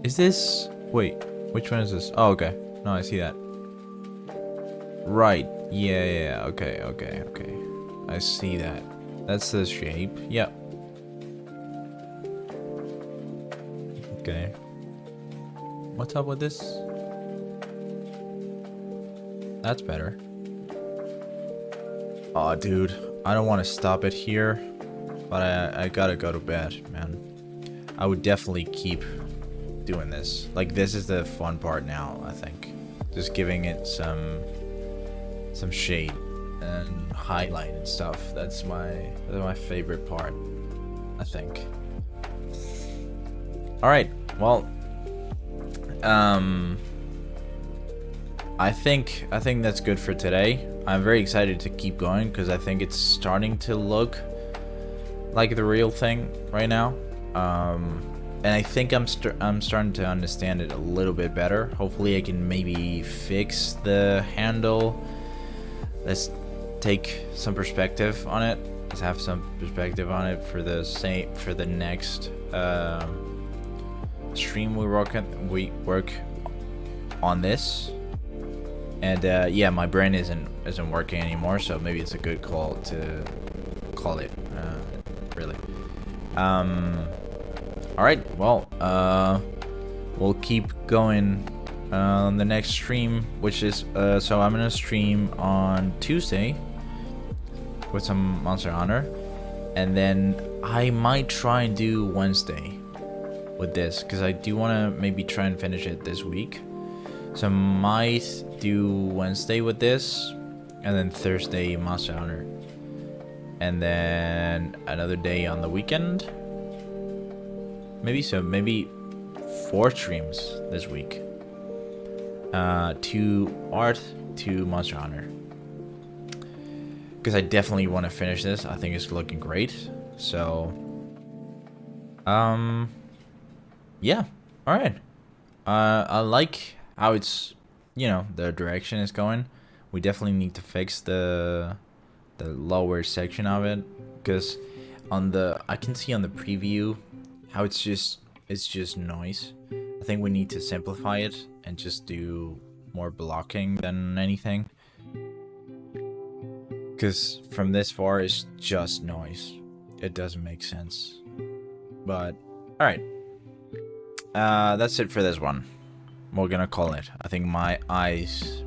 Is this... Wait, which one is this? Oh, okay. No, I see that. Right. Yeah, okay. I see that. That's the shape. Yep. Okay. What's up with this? That's better. Aw, dude. I don't want to stop it here, but I gotta go to bed, man. I would definitely keep doing this. Like, this is the fun part now, I think. Just giving it some shade and highlight and stuff. That's my favorite part, I think. All right, well, I think that's good for today. I'm very excited to keep going because I think it's starting to look like the real thing right now. And I think I'm starting to understand it a little bit better. Hopefully I can maybe fix the handle. Let's take some perspective on it. Let's have some perspective on it for the next stream we work on this. And yeah, my brain isn't working anymore, so maybe it's a good call to call it really. All right, well, we'll keep going on the next stream, which is so I'm gonna stream on Tuesday with some Monster Hunter, and then I might try and do Wednesday with this because I do want to maybe try and finish it this week. So I might do Wednesday with this, and then Thursday Monster Hunter, and then another day on the weekend. Maybe 4 streams this week. 2 art, 2 Monster Hunter. Because I definitely want to finish this. I think it's looking great. So, yeah. All right. I like how it's, the direction is going. We definitely need to fix the lower section of it, because I can see on the preview how it's just noise. I think we need to simplify it and just do more blocking than anything. Because from this far, it's just noise. It doesn't make sense. But, alright. That's it for this one. We're gonna call it. I think my eyes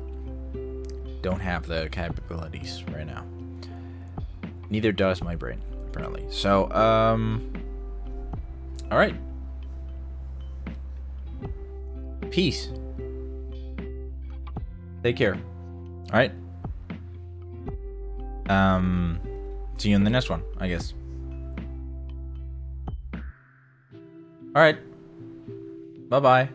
don't have the capabilities right now. Neither does my brain, apparently. So, alright. Peace. Take care. Alright. See you in the next one, I guess. All right. Bye bye.